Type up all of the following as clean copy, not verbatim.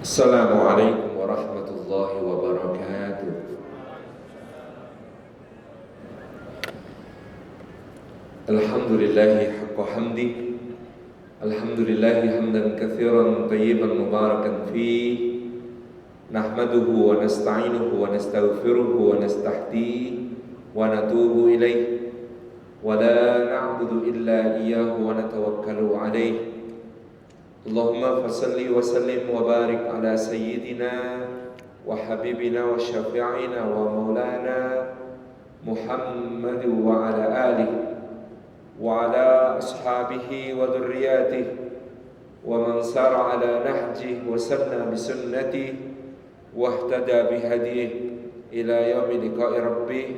Assalamualaikum warahmatullahi wabarakatuh. Alhamdulillahi haqqa hamdi. Alhamdulillahi hamdan katsiran tayyiban mubarakan fi. Nahmaduhu wa nasta'inuhu wa nastaghfiruhu wa nastahdihi wa natubu ilaih. Wa la na'budu illa iyyahu wa natawakkalu alaih. Allahumma fasalli wa sallim wa barik ala sayyidina wa habibina wa syafi'ina wa maulana Muhammad wa ala alihi wa ala ashabihi wa dhurriyyatihi wa man sara ala nahjihi wa sanna bi sunnatihi wa ihtada bi hadihi ila yaumi liqa'i rabbih.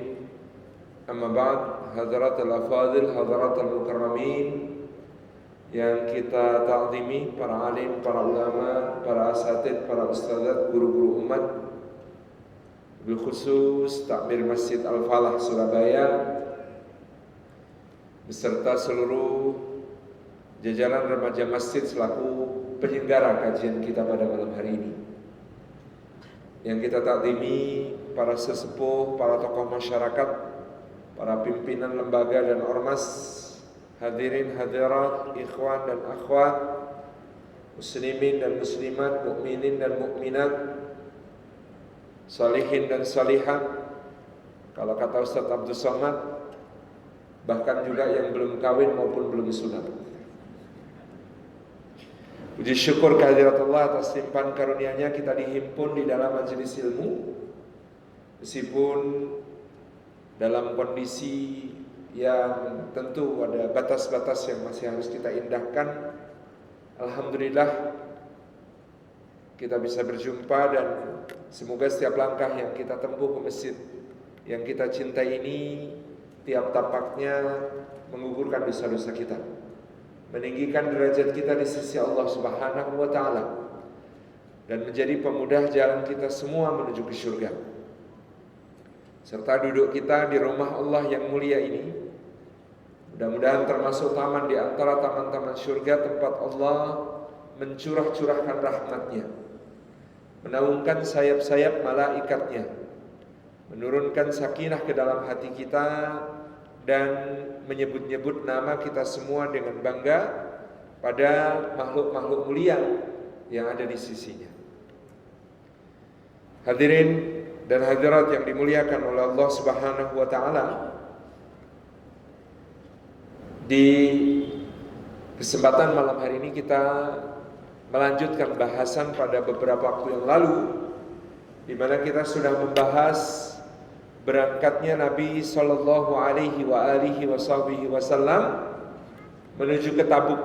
Amma ba'd, hadaratul afadil, hadaratul mukarramin yang kita ta'zimi, para alim, para ulama, para asatid, para ustadzat, guru-guru umat, bil khusus takmir Masjid Al-Falah Surabaya beserta seluruh jajaran remaja masjid selaku penyelenggara kajian kita pada malam hari ini. Yang kita takzimi para sesepuh, para tokoh masyarakat, para pimpinan lembaga dan ormas, hadirin hadirat, ikhwan dan akhwat, muslimin dan muslimat, mukminin dan mukminat, salihin dan salihat, kalau kata Ustaz Abdul Somad, bahkan juga yang belum kawin maupun belum sunat. Puji syukur kehadirat Allah atas limpahan karunia-Nya kita dihimpun di dalam majelis ilmu, meskipun dalam kondisi yang tentu ada batas-batas yang masih harus kita indahkan. Alhamdulillah kita bisa berjumpa, dan semoga setiap langkah yang kita tempuh ke masjid yang kita cintai ini, tiap tapaknya menggugurkan dosa-dosa kita, meninggikan derajat kita di sisi Allah Subhanahu wa taala, dan menjadi pemudah jalan kita semua menuju ke surga. Serta duduk kita di rumah Allah yang mulia ini, mudah-mudahan termasuk taman di antara taman-taman surga, tempat Allah mencurah-curahkan rahmat-Nya, menaungkan sayap-sayap malaikatnya, menurunkan sakinah ke dalam hati kita, dan menyebut-nyebut nama kita semua dengan bangga pada makhluk-makhluk mulia yang ada di sisinya. Hadirin dan hadirat yang dimuliakan oleh Allah Subhanahu wa taala, di kesempatan malam hari ini kita melanjutkan bahasan pada beberapa waktu yang lalu, di mana kita sudah membahas berangkatnya Nabi sallallahu alaihi wasallam menuju ke Tabuk,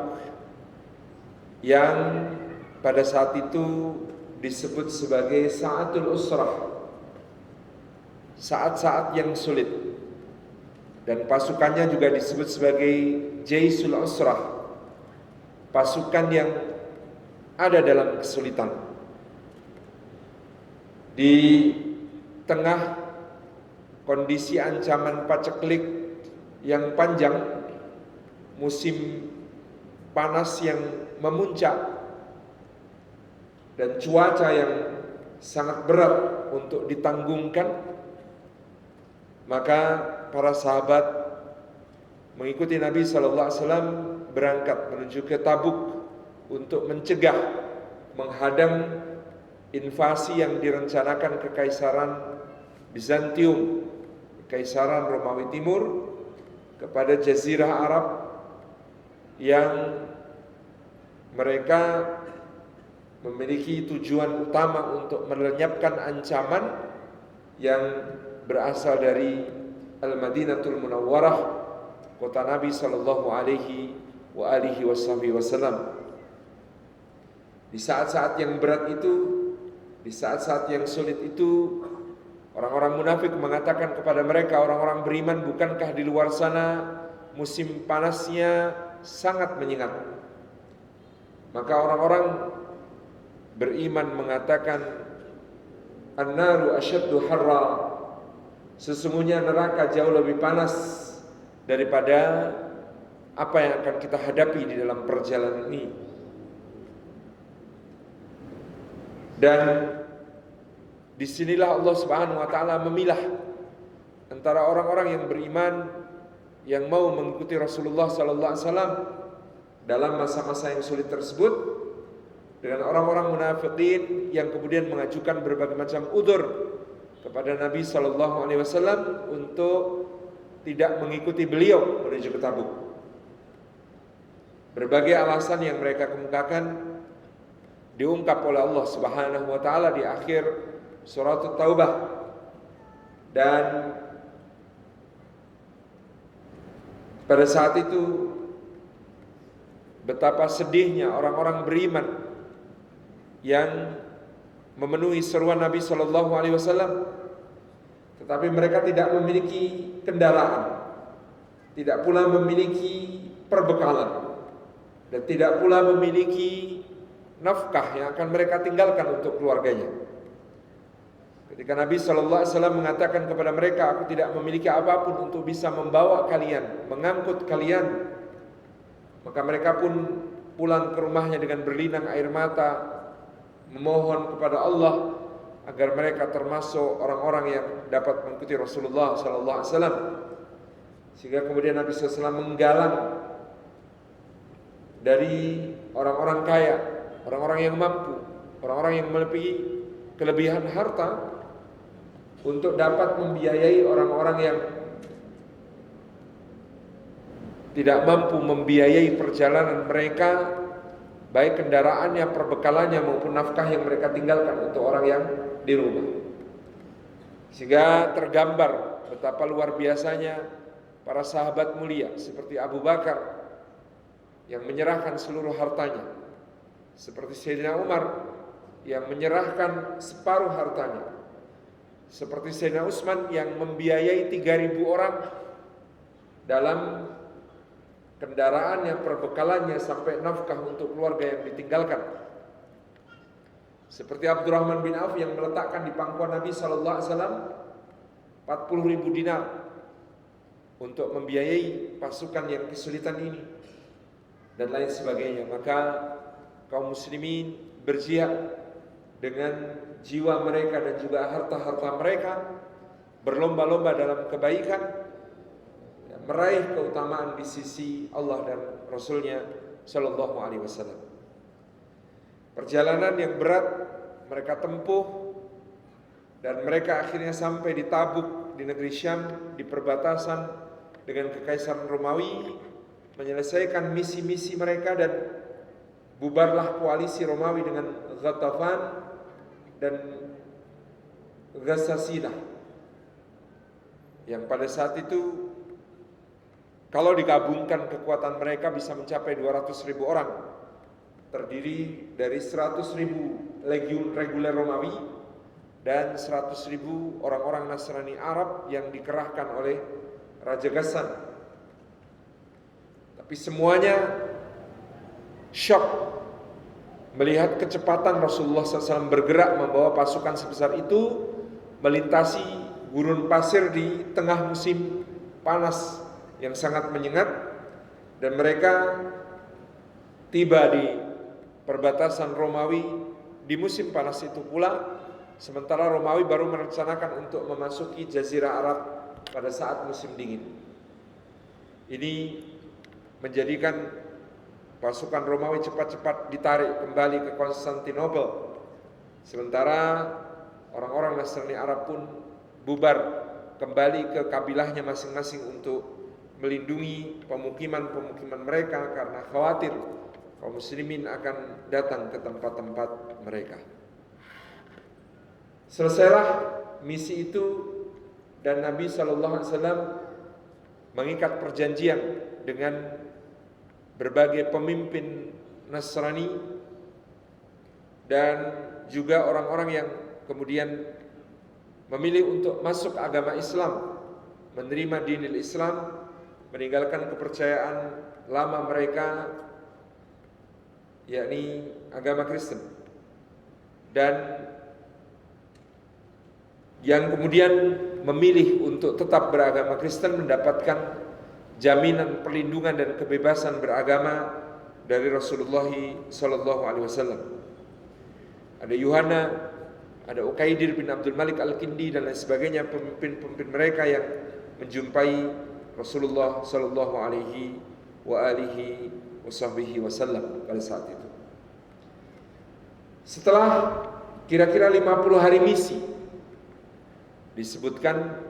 yang pada saat itu disebut sebagai sa'atul usrah, saat-saat yang sulit, dan pasukannya juga disebut sebagai jaisul usrah, pasukan yang ada dalam kesulitan. Di tengah kondisi ancaman paceklik yang panjang, musim panas yang memuncak, dan cuaca yang sangat berat untuk ditanggungkan, maka para sahabat mengikuti Nabi SAW berangkat menuju ke Tabuk untuk mencegah, menghadang invasi yang direncanakan Kekaisaran Bizantium, Kekaisaran Romawi Timur, kepada Jazirah Arab, yang mereka memiliki tujuan utama untuk melenyapkan ancaman yang berasal dari Al-Madinatul Munawwarah, kota Nabi sallallahu alaihi wasallam. Di saat-saat yang berat itu, di saat-saat yang sulit itu, orang-orang munafik mengatakan kepada mereka, orang-orang beriman, bukankah di luar sana musim panasnya sangat menyengat? Maka orang-orang beriman mengatakan, an-naru asyaddu harra, sesungguhnya neraka jauh lebih panas daripada apa yang akan kita hadapi di dalam perjalanan ini. Dan disinilah Allah Subhanahu wa taala memilah antara orang-orang yang beriman yang mau mengikuti Rasulullah sallallahu alaihi wasallam dalam masa-masa yang sulit tersebut dengan orang-orang munafikin yang kemudian mengajukan berbagai macam udzur kepada Nabi sallallahu alaihi wasallam untuk tidak mengikuti beliau menuju ke Tabuk. Berbagai alasan yang mereka kemukakan diungkap oleh Allah Subhanahu wa taala di akhir surat At-Taubah. Dan pada saat itu betapa sedihnya orang-orang beriman yang memenuhi seruan Nabi sallallahu alaihi wasallam, tetapi mereka tidak memiliki kendaraan, tidak pula memiliki perbekalan, dan tidak pula memiliki nafkah yang akan mereka tinggalkan untuk keluarganya. Ketika Nabi sallallahu alaihi wasallam mengatakan kepada mereka, aku tidak memiliki apapun untuk bisa membawa kalian, mengangkut kalian, maka mereka pun pulang ke rumahnya dengan berlinang air mata, memohon kepada Allah agar mereka termasuk orang-orang yang dapat mengikuti Rasulullah sallallahu alaihi wasallam. Sehingga kemudian Nabi sallallahu alaihi wasallam menggalang dari orang-orang kaya, orang-orang yang mampu, orang-orang yang memiliki kelebihan harta untuk dapat membiayai orang-orang yang tidak mampu membiayai perjalanan mereka, baik kendaraannya, perbekalannya maupun nafkah yang mereka tinggalkan untuk orang yang di rumah. Sehingga tergambar betapa luar biasanya para sahabat mulia seperti Abu Bakar yang menyerahkan seluruh hartanya, seperti Sayyidina Umar yang menyerahkan separuh hartanya, seperti Sayyidina Utsman yang membiayai 3.000 orang dalam kendaraannya, perbekalannya sampai nafkah untuk keluarga yang ditinggalkan. Seperti Abdurrahman bin Auf yang meletakkan di pangkuan Nabi sallallahu alaihi wasallam 40.000 dinar untuk membiayai pasukan yang kesulitan ini dan lain sebagainya. Maka kaum muslimin berjihad dengan jiwa mereka dan juga harta-harta mereka, berlomba-lomba dalam kebaikan, meraih keutamaan di sisi Allah dan Rasulnya sallallahu alaihi wasallam. Perjalanan yang berat mereka tempuh dan mereka akhirnya sampai di Tabuk, di negeri Syam, di perbatasan dengan Kekaisaran Romawi, menyelesaikan misi-misi mereka dan bubarlah koalisi Romawi dengan Ghatafan dan Ghassasinah yang pada saat itu kalau digabungkan kekuatan mereka bisa mencapai 200.000 orang, terdiri dari 100.000 legiun reguler Romawi dan 100.000 orang-orang Nasrani Arab yang dikerahkan oleh Raja Ghassan. Tapi semuanya syok melihat kecepatan Rasulullah SAW bergerak membawa pasukan sebesar itu melintasi gurun pasir di tengah musim panas yang sangat menyengat, dan mereka tiba di perbatasan Romawi di musim panas itu pula, sementara Romawi baru merencanakan untuk memasuki Jazirah Arab pada saat musim dingin. Ini menjadikan pasukan Romawi cepat-cepat ditarik kembali ke Konstantinopel, sementara orang-orang Nasrani Arab pun bubar kembali ke kabilahnya masing-masing untuk melindungi pemukiman-pemukiman mereka karena khawatir kaum muslimin akan datang ke tempat-tempat mereka. Selesailah misi itu dan Nabi SAW mengikat perjanjian dengan berbagai pemimpin Nasrani dan juga orang-orang yang kemudian memilih untuk masuk agama Islam, menerima dinil Islam, meninggalkan kepercayaan lama mereka, yakni agama Kristen, dan yang kemudian memilih untuk tetap beragama Kristen mendapatkan jaminan perlindungan dan kebebasan beragama dari Rasulullah sallallahu alaihi wasallam. ada Yuhana, ada Uqaidir bin Abdul Malik Al-Kindi dan lain sebagainya, pemimpin-pemimpin mereka yang menjumpai Rasulullah sallallahu alaihi wa alihi wasallam pada saat itu. Setelah kira-kira 50 hari misi, disebutkan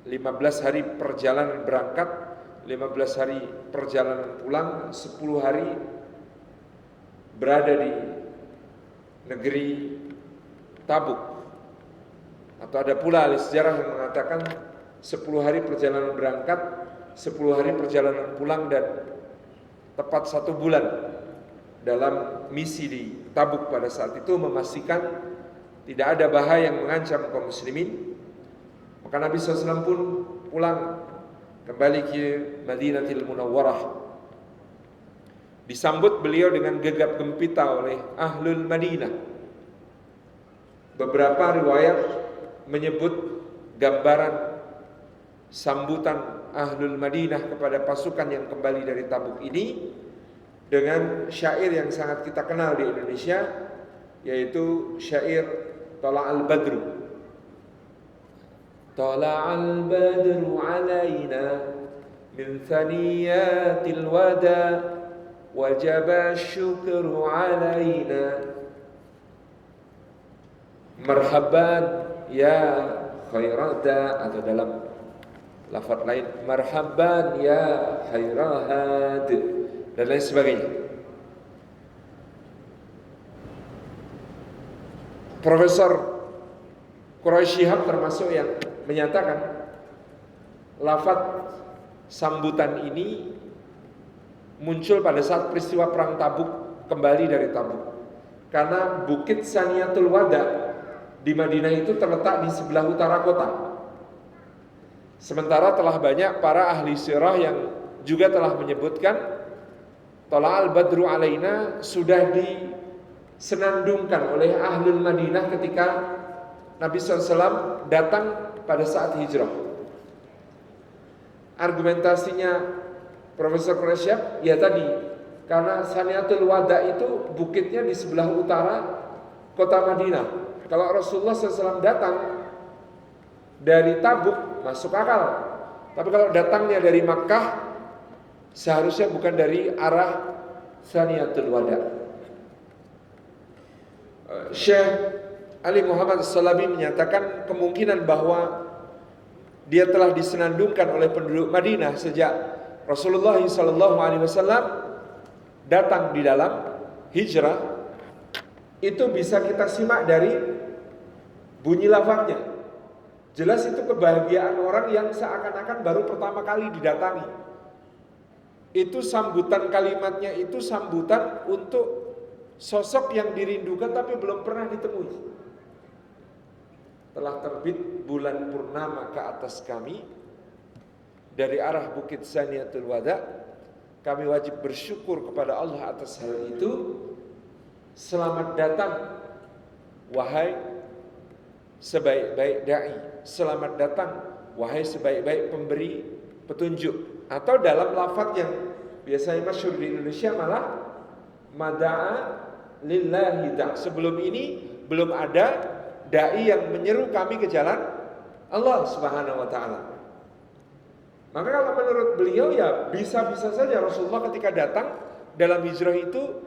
15 hari perjalanan berangkat, 15 hari perjalanan pulang, 10 hari berada di negeri Tabuk. Atau ada pula ahli sejarah yang mengatakan 10 hari perjalanan berangkat, 10 hari perjalanan pulang, dan tepat 1 bulan dalam misi di Tabuk pada saat itu, memastikan tidak ada bahaya yang mengancam kaum muslimin. Maka Nabi SAW pun pulang kembali ke Madinatul Munawwarah. Disambut beliau dengan gegap gempita oleh Ahlul Madinah. Beberapa riwayat menyebut gambaran sambutan Ahlul Madinah kepada pasukan yang kembali dari Tabuk ini dengan syair yang sangat kita kenal di Indonesia, yaitu syair Tala'al Badru. Tala'al Badru alaina min thaniyatil wada wajaba syukru alaina marhaban ya khairada, atau dalam lafaz lain marhaban ya khairahad, dan lain sebagainya. Profesor Quraisy Shihab termasuk yang menyatakan lafaz sambutan ini muncul pada saat peristiwa perang Tabuk, kembali dari Tabuk. Karena Bukit Saniyatul Wada di Madinah itu terletak di sebelah utara kota. Sementara telah banyak para ahli sirah yang juga telah menyebutkan Tala'al Badru alaina sudah disenandungkan oleh Ahlul Madinah ketika Nabi SAW datang pada saat hijrah. Argumentasinya Profesor Quraisy, ya tadi, karena Saniyatul Wada itu bukitnya di sebelah utara kota Madinah. Kalau Rasulullah SAW datang dari Tabuk masuk akal. Tapi kalau datangnya dari Makkah, seharusnya bukan dari arah Saniyatul Wada. Syekh Ali Muhammad As-Salabi menyatakan kemungkinan bahwa dia telah disenandungkan oleh penduduk Madinah sejak Rasulullah SAW datang di dalam hijrah. Itu bisa kita simak dari bunyi lafaznya. Jelas itu kebahagiaan orang yang seakan-akan baru pertama kali didatangi. Itu sambutan kalimatnya, itu sambutan untuk sosok yang dirindukan tapi belum pernah ditemui. Telah terbit bulan purnama ke atas kami dari arah Bukit Saniyatul Wada. Kami wajib bersyukur kepada Allah atas hal itu. Selamat datang wahai sebaik-baik da'i, selamat datang wahai sebaik-baik pemberi petunjuk. Atau dalam lafaz yang biasanya masyhur di Indonesia malah mada'a lillahi da'. Sebelum ini belum ada dai yang menyeru kami ke jalan Allah Subhanahu wa taala. Maka kalau menurut beliau ya bisa-bisa saja Rasulullah ketika datang dalam hijrah itu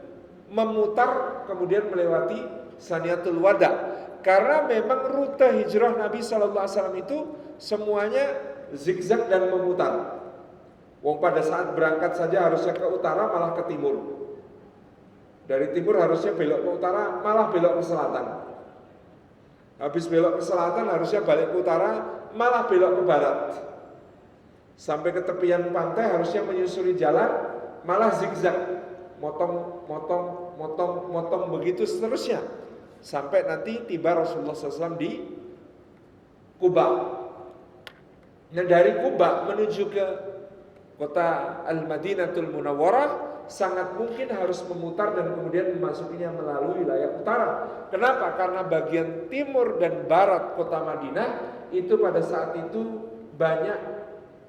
memutar kemudian melewati Saniyatul Wada. Karena memang rute hijrah Nabi SAW itu semuanya zigzag dan memutar. Wong pada saat berangkat saja harusnya ke utara malah ke timur. Dari timur harusnya belok ke utara malah belok ke selatan. Habis belok ke selatan harusnya balik ke utara malah belok ke barat. Sampai ke tepian pantai harusnya menyusuri jalan malah zigzag, motong begitu seterusnya. Sampai nanti tiba Rasulullah SAW di Quba. Nah dari Quba menuju ke kota Al-Madinatul Munawwarah sangat mungkin harus memutar dan kemudian memasukinya melalui wilayah utara. Kenapa? Karena bagian timur dan barat kota Madinah itu pada saat itu banyak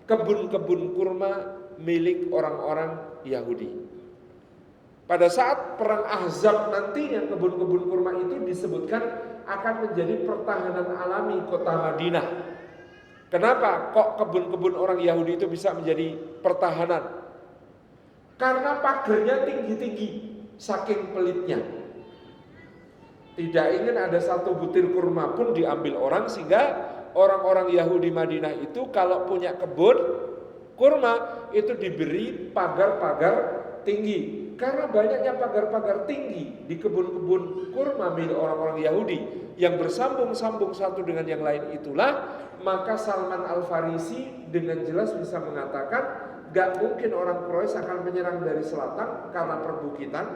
kebun-kebun kurma milik orang-orang Yahudi. Pada saat perang Ahzab nantinya kebun-kebun kurma itu disebutkan akan menjadi pertahanan alami kota Madinah. Kenapa kok kebun-kebun orang Yahudi itu bisa menjadi pertahanan? Karena pagarnya tinggi-tinggi, saking pelitnya. Tidak ingin ada satu butir kurma pun diambil orang, sehingga orang-orang Yahudi Madinah itu kalau punya kebun kurma itu diberi pagar-pagar tinggi. Karena banyaknya pagar-pagar tinggi di kebun-kebun kurma milik orang-orang Yahudi yang bersambung-sambung satu dengan yang lain itulah, maka Salman Al-Farisi dengan jelas bisa mengatakan gak mungkin orang Quraisy akan menyerang dari selatan karena perbukitan,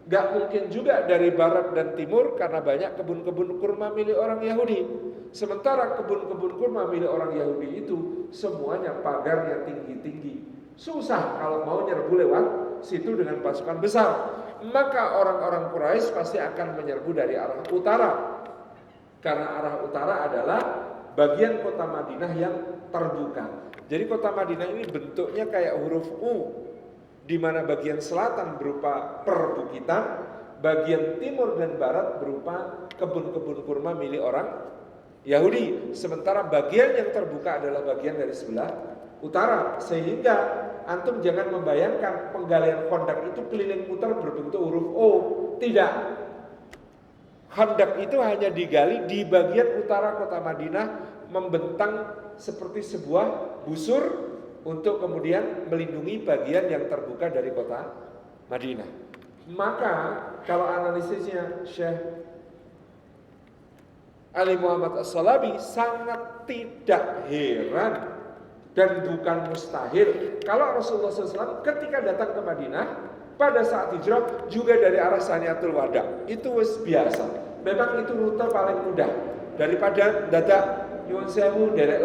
gak mungkin juga dari barat dan timur karena banyak kebun-kebun kurma milik orang Yahudi. Sementara kebun-kebun kurma milik orang Yahudi itu semuanya pagarnya tinggi-tinggi. Susah kalau mau nyerbu lewat situ dengan pasukan besar. Maka orang-orang Quraisy pasti akan menyerbu dari arah utara. Karena arah utara adalah bagian kota Madinah yang terbuka. Jadi kota Madinah ini bentuknya kayak huruf U, di mana bagian selatan berupa perbukitan, bagian timur dan barat berupa kebun-kebun kurma milik orang Yahudi. Sementara bagian yang terbuka adalah bagian dari sebelah utara. Sehingga antum jangan membayangkan penggalian Khandaq itu keliling muter berbentuk huruf O. Tidak. Khandaq itu hanya digali di bagian utara kota Madinah, membentang seperti sebuah busur untuk kemudian melindungi bagian yang terbuka dari kota Madinah. Maka kalau analisisnya Syekh Ali Muhammad As-Salabi sangat tidak heran dan bukan mustahil kalau Rasulullah SAW ketika datang ke Madinah pada saat hijrah juga dari arah Saniatul Wada. Itu biasa. Memang itu rute paling mudah daripada dadak Nyuwun Sewu, derek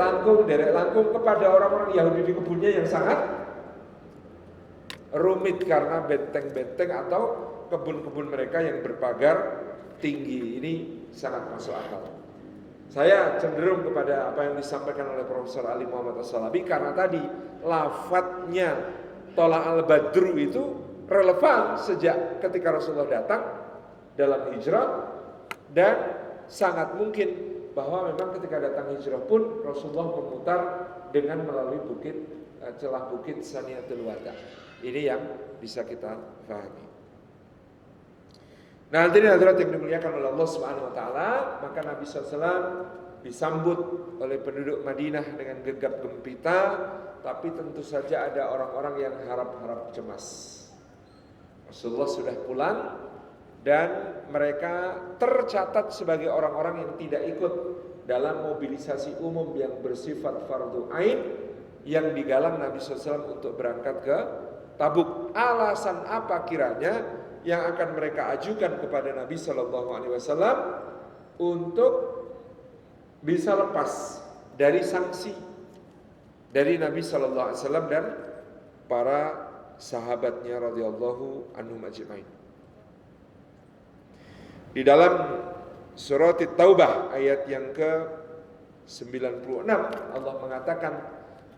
langkung kepada orang-orang Yahudi di kebunnya yang sangat rumit karena benteng-benteng atau kebun-kebun mereka yang berpagar tinggi. Ini sangat masuk akal. Saya cenderung kepada apa yang disampaikan oleh Profesor Ali Muhammad As-Salabi karena tadi lafadznya Tola al-Badru itu relevan sejak ketika Rasulullah datang dalam hijrah, dan sangat mungkin bahwa memang ketika datang hijrah pun Rasulullah memutar dengan melalui celah bukit Saniatul Wada. Ini yang bisa kita pahami. Nah, hadirin hadirat yang dimuliakan oleh Allah Subhanahu wa taala, maka Nabi SAW disambut oleh penduduk Madinah dengan gegap gempita, tapi tentu saja ada orang-orang yang harap-harap cemas. Rasulullah sudah pulang dan mereka tercatat sebagai orang-orang yang tidak ikut dalam mobilisasi umum yang bersifat fardu ain yang digalang Nabi SAW untuk berangkat ke Tabuk. Alasan apa kiranya yang akan mereka ajukan kepada Nabi SAW untuk bisa lepas dari sanksi dari Nabi SAW dan para sahabatnya radhiyallahu anhum ajmain. Di dalam surat At-Taubah ayat yang ke-96 Allah mengatakan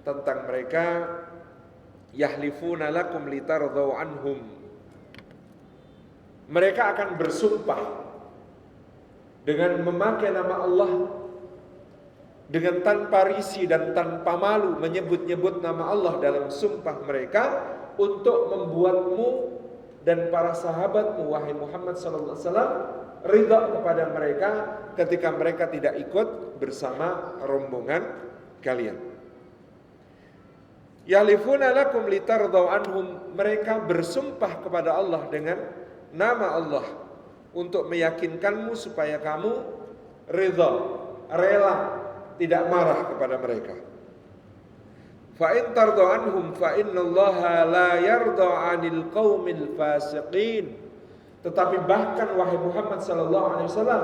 tentang mereka, yahlifuna lakum litardau anhum. Mereka akan bersumpah dengan memakai nama Allah dengan tanpa risih dan tanpa malu, menyebut-nyebut nama Allah dalam sumpah mereka untuk membuatmu dan para sahabatmu wahai Muhammad sallallahu alaihi wasallam ridha kepada mereka ketika mereka tidak ikut bersama rombongan kalian. Yahlifuna lakum litardau anhum, mereka bersumpah kepada Allah dengan nama Allah untuk meyakinkanmu supaya kamu ridha, rela, tidak marah kepada mereka. Fa in tarda anhum fa innallaha la yarda 'anil qaumil fasiqin. Tetapi bahkan wahai Muhammad sallallahu alaihi wasallam,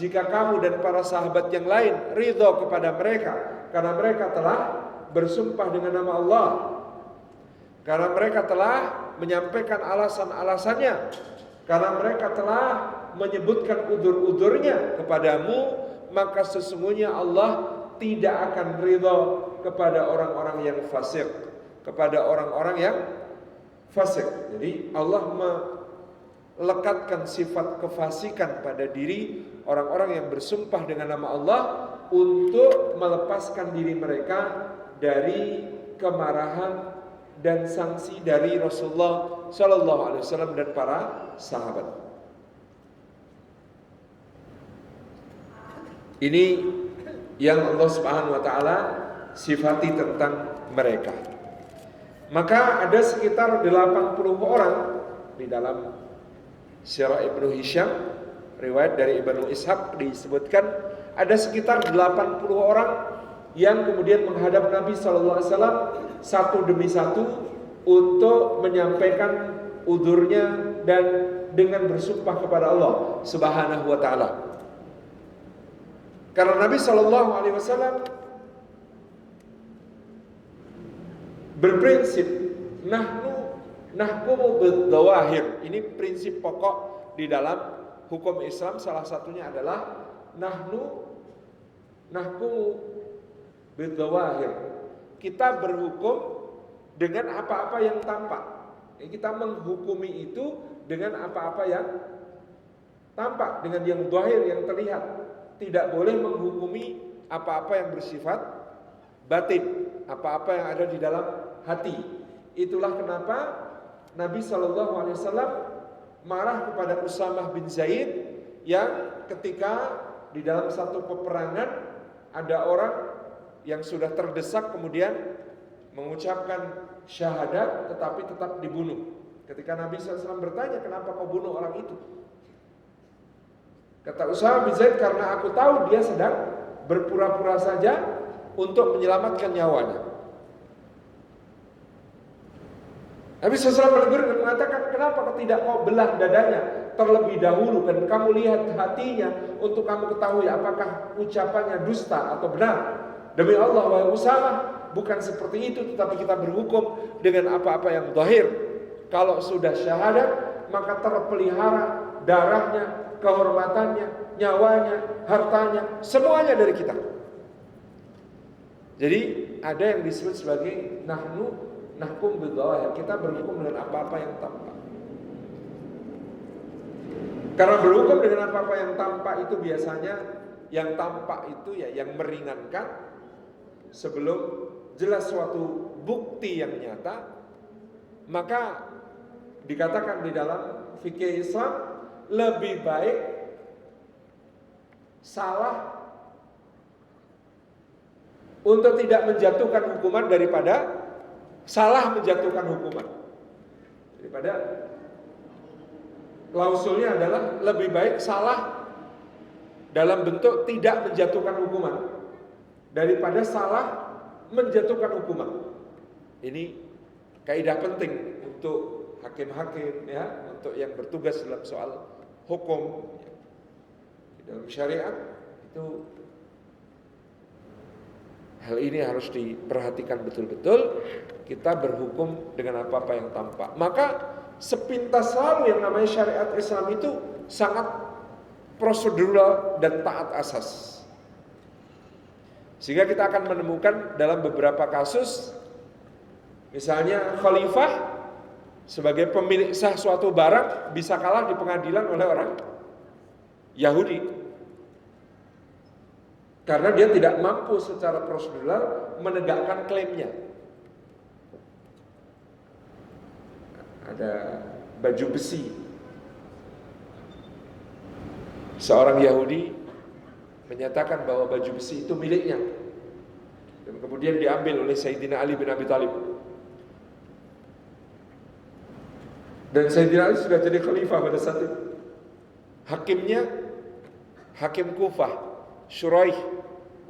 jika kamu dan para sahabat yang lain ridha kepada mereka karena mereka telah bersumpah dengan nama Allah, karena mereka telah menyampaikan alasan-alasannya, karena mereka telah menyebutkan udzur-udzurnya kepadamu, maka sesungguhnya Allah tidak akan ridha kepada orang-orang yang fasik, kepada orang-orang yang fasik. Jadi Allah lekatkan sifat kefasikan pada diri orang-orang yang bersumpah dengan nama Allah untuk melepaskan diri mereka dari kemarahan dan sanksi dari Rasulullah Shallallahu Alaihi Wasallam dan para sahabat. Ini yang Allah Subhanahu Wa Taala sifati tentang mereka. Maka ada sekitar 80 orang di dalam Sirah Ibnu Hisham, riwayat dari Ibnu Ishaq disebutkan ada sekitar 80 orang yang kemudian menghadap Nabi Sallallahu Alaihi Wasallam satu demi satu untuk menyampaikan udurnya dan dengan bersumpah kepada Allah Subhanahu Wa Taala. Karena Nabi Sallallahu Alaihi Wasallam berprinsip nahkumu bidzawahir. Ini prinsip pokok di dalam hukum Islam. Salah satunya adalah nahkumu bidzawahir. Kita berhukum dengan apa-apa yang tampak. Kita menghukumi itu dengan apa-apa yang tampak, dengan yang zahir, yang terlihat. Tidak boleh menghukumi apa-apa yang bersifat batin, apa-apa yang ada di dalam hati. Itulah kenapa Nabi Shallallahu Alaihi Wasallam marah kepada Usamah bin Zaid yang ketika di dalam satu peperangan ada orang yang sudah terdesak kemudian mengucapkan syahadat tetapi tetap dibunuh. Ketika Nabi SAW bertanya, kenapa kau bunuh orang itu? Kata Usamah bin Zaid, karena aku tahu dia sedang berpura-pura saja untuk menyelamatkan nyawanya. Nabi SAW menegur dan mengatakan, kenapa kau tidak kau belah dadanya terlebih dahulu dan kamu lihat hatinya untuk kamu ketahui apakah ucapannya dusta atau benar. Demi Allah, wahai Usamah, bukan seperti itu, tetapi kita berhukum dengan apa-apa yang zahir. Kalau sudah syahadat, maka terpelihara darahnya, kehormatannya, nyawanya, hartanya, semuanya dari kita. Jadi ada yang disebut sebagai nahkum bidzawahir. Kita berhukum dengan apa-apa yang tampak. Karena berhukum dengan apa-apa yang tampak itu biasanya yang tampak itu ya yang meringankan sebelum jelas suatu bukti yang nyata, maka dikatakan di dalam fikih Islam lebih baik salah untuk tidak menjatuhkan hukuman daripada salah menjatuhkan hukuman. Daripada klausulnya adalah lebih baik salah dalam bentuk tidak menjatuhkan hukuman daripada salah menjatuhkan hukuman. Ini kaidah penting untuk hakim-hakim ya, untuk yang bertugas dalam soal hukum dalam syariat itu. Hal ini harus diperhatikan betul-betul. Kita berhukum dengan apa-apa yang tampak. Maka sepintas selalu yang namanya syariat Islam itu sangat prosedural dan taat asas. Sehingga kita akan menemukan dalam beberapa kasus, misalnya khalifah sebagai pemilik sah suatu barang bisa kalah di pengadilan oleh orang Yahudi. Karena dia tidak mampu secara prosedural menegakkan klaimnya. Ada baju besi. Seorang Yahudi menyatakan bahwa baju besi itu miliknya. Dan kemudian diambil oleh Sayyidina Ali bin Abi Thalib. Dan Sayyidina Ali sudah jadi khalifah pada saat itu. Hakimnya Hakim Kufah, Shuraih,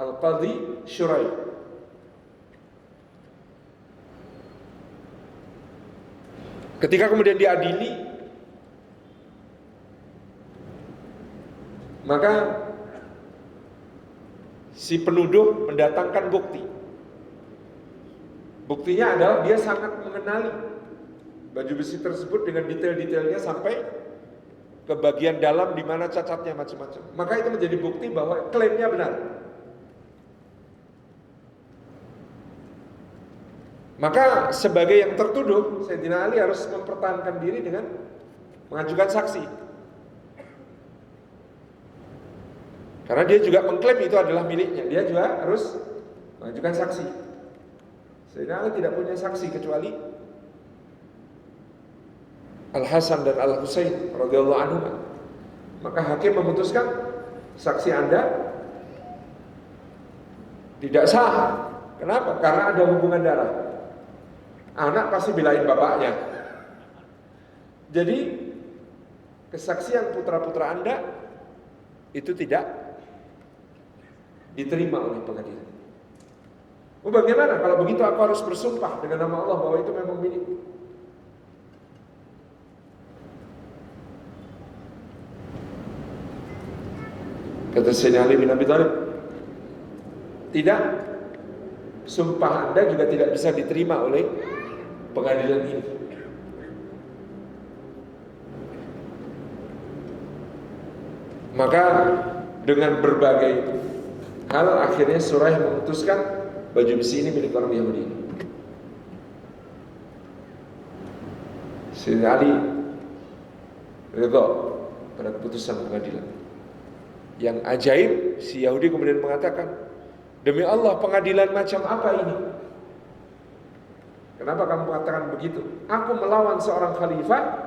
Al-Qadhi Shuraih. Ketika kemudian diadili, maka si penuduh mendatangkan bukti. Buktinya adalah dia sangat mengenali baju besi tersebut dengan detail-detailnya sampai ke bagian dalam di mana cacatnya macam-macam. Maka itu menjadi bukti bahwa klaimnya benar. Maka sebagai yang tertuduh, Sayyidina Ali harus mempertahankan diri dengan mengajukan saksi. Karena dia juga mengklaim itu adalah miliknya, dia juga harus mengajukan saksi. Sayyidina Ali tidak punya saksi kecuali Al-Hasan dan Al-Husain radhiyallahu anhu. Maka hakim memutuskan saksi Anda tidak sah. Kenapa? Karena ada hubungan darah. Anak pasti belain bapaknya. Jadi kesaksian putra-putra Anda itu tidak diterima oleh pengadilan. Bagaimana kalau begitu aku harus bersumpah dengan nama Allah bahwa itu memang milikku? Kata Sayyidina Ali bin Abi Thalib, tidak, sumpah Anda juga tidak bisa diterima oleh pengadilan ini. Maka dengan berbagai hal akhirnya Suraih memutuskan baju besi ini milik orang Yahudi. Sayyidina Ali ridha pada keputusan pengadilan. Yang ajaib, si Yahudi kemudian mengatakan, demi Allah, pengadilan macam apa ini? Kenapa kamu mengatakan begitu? Aku melawan seorang khalifah,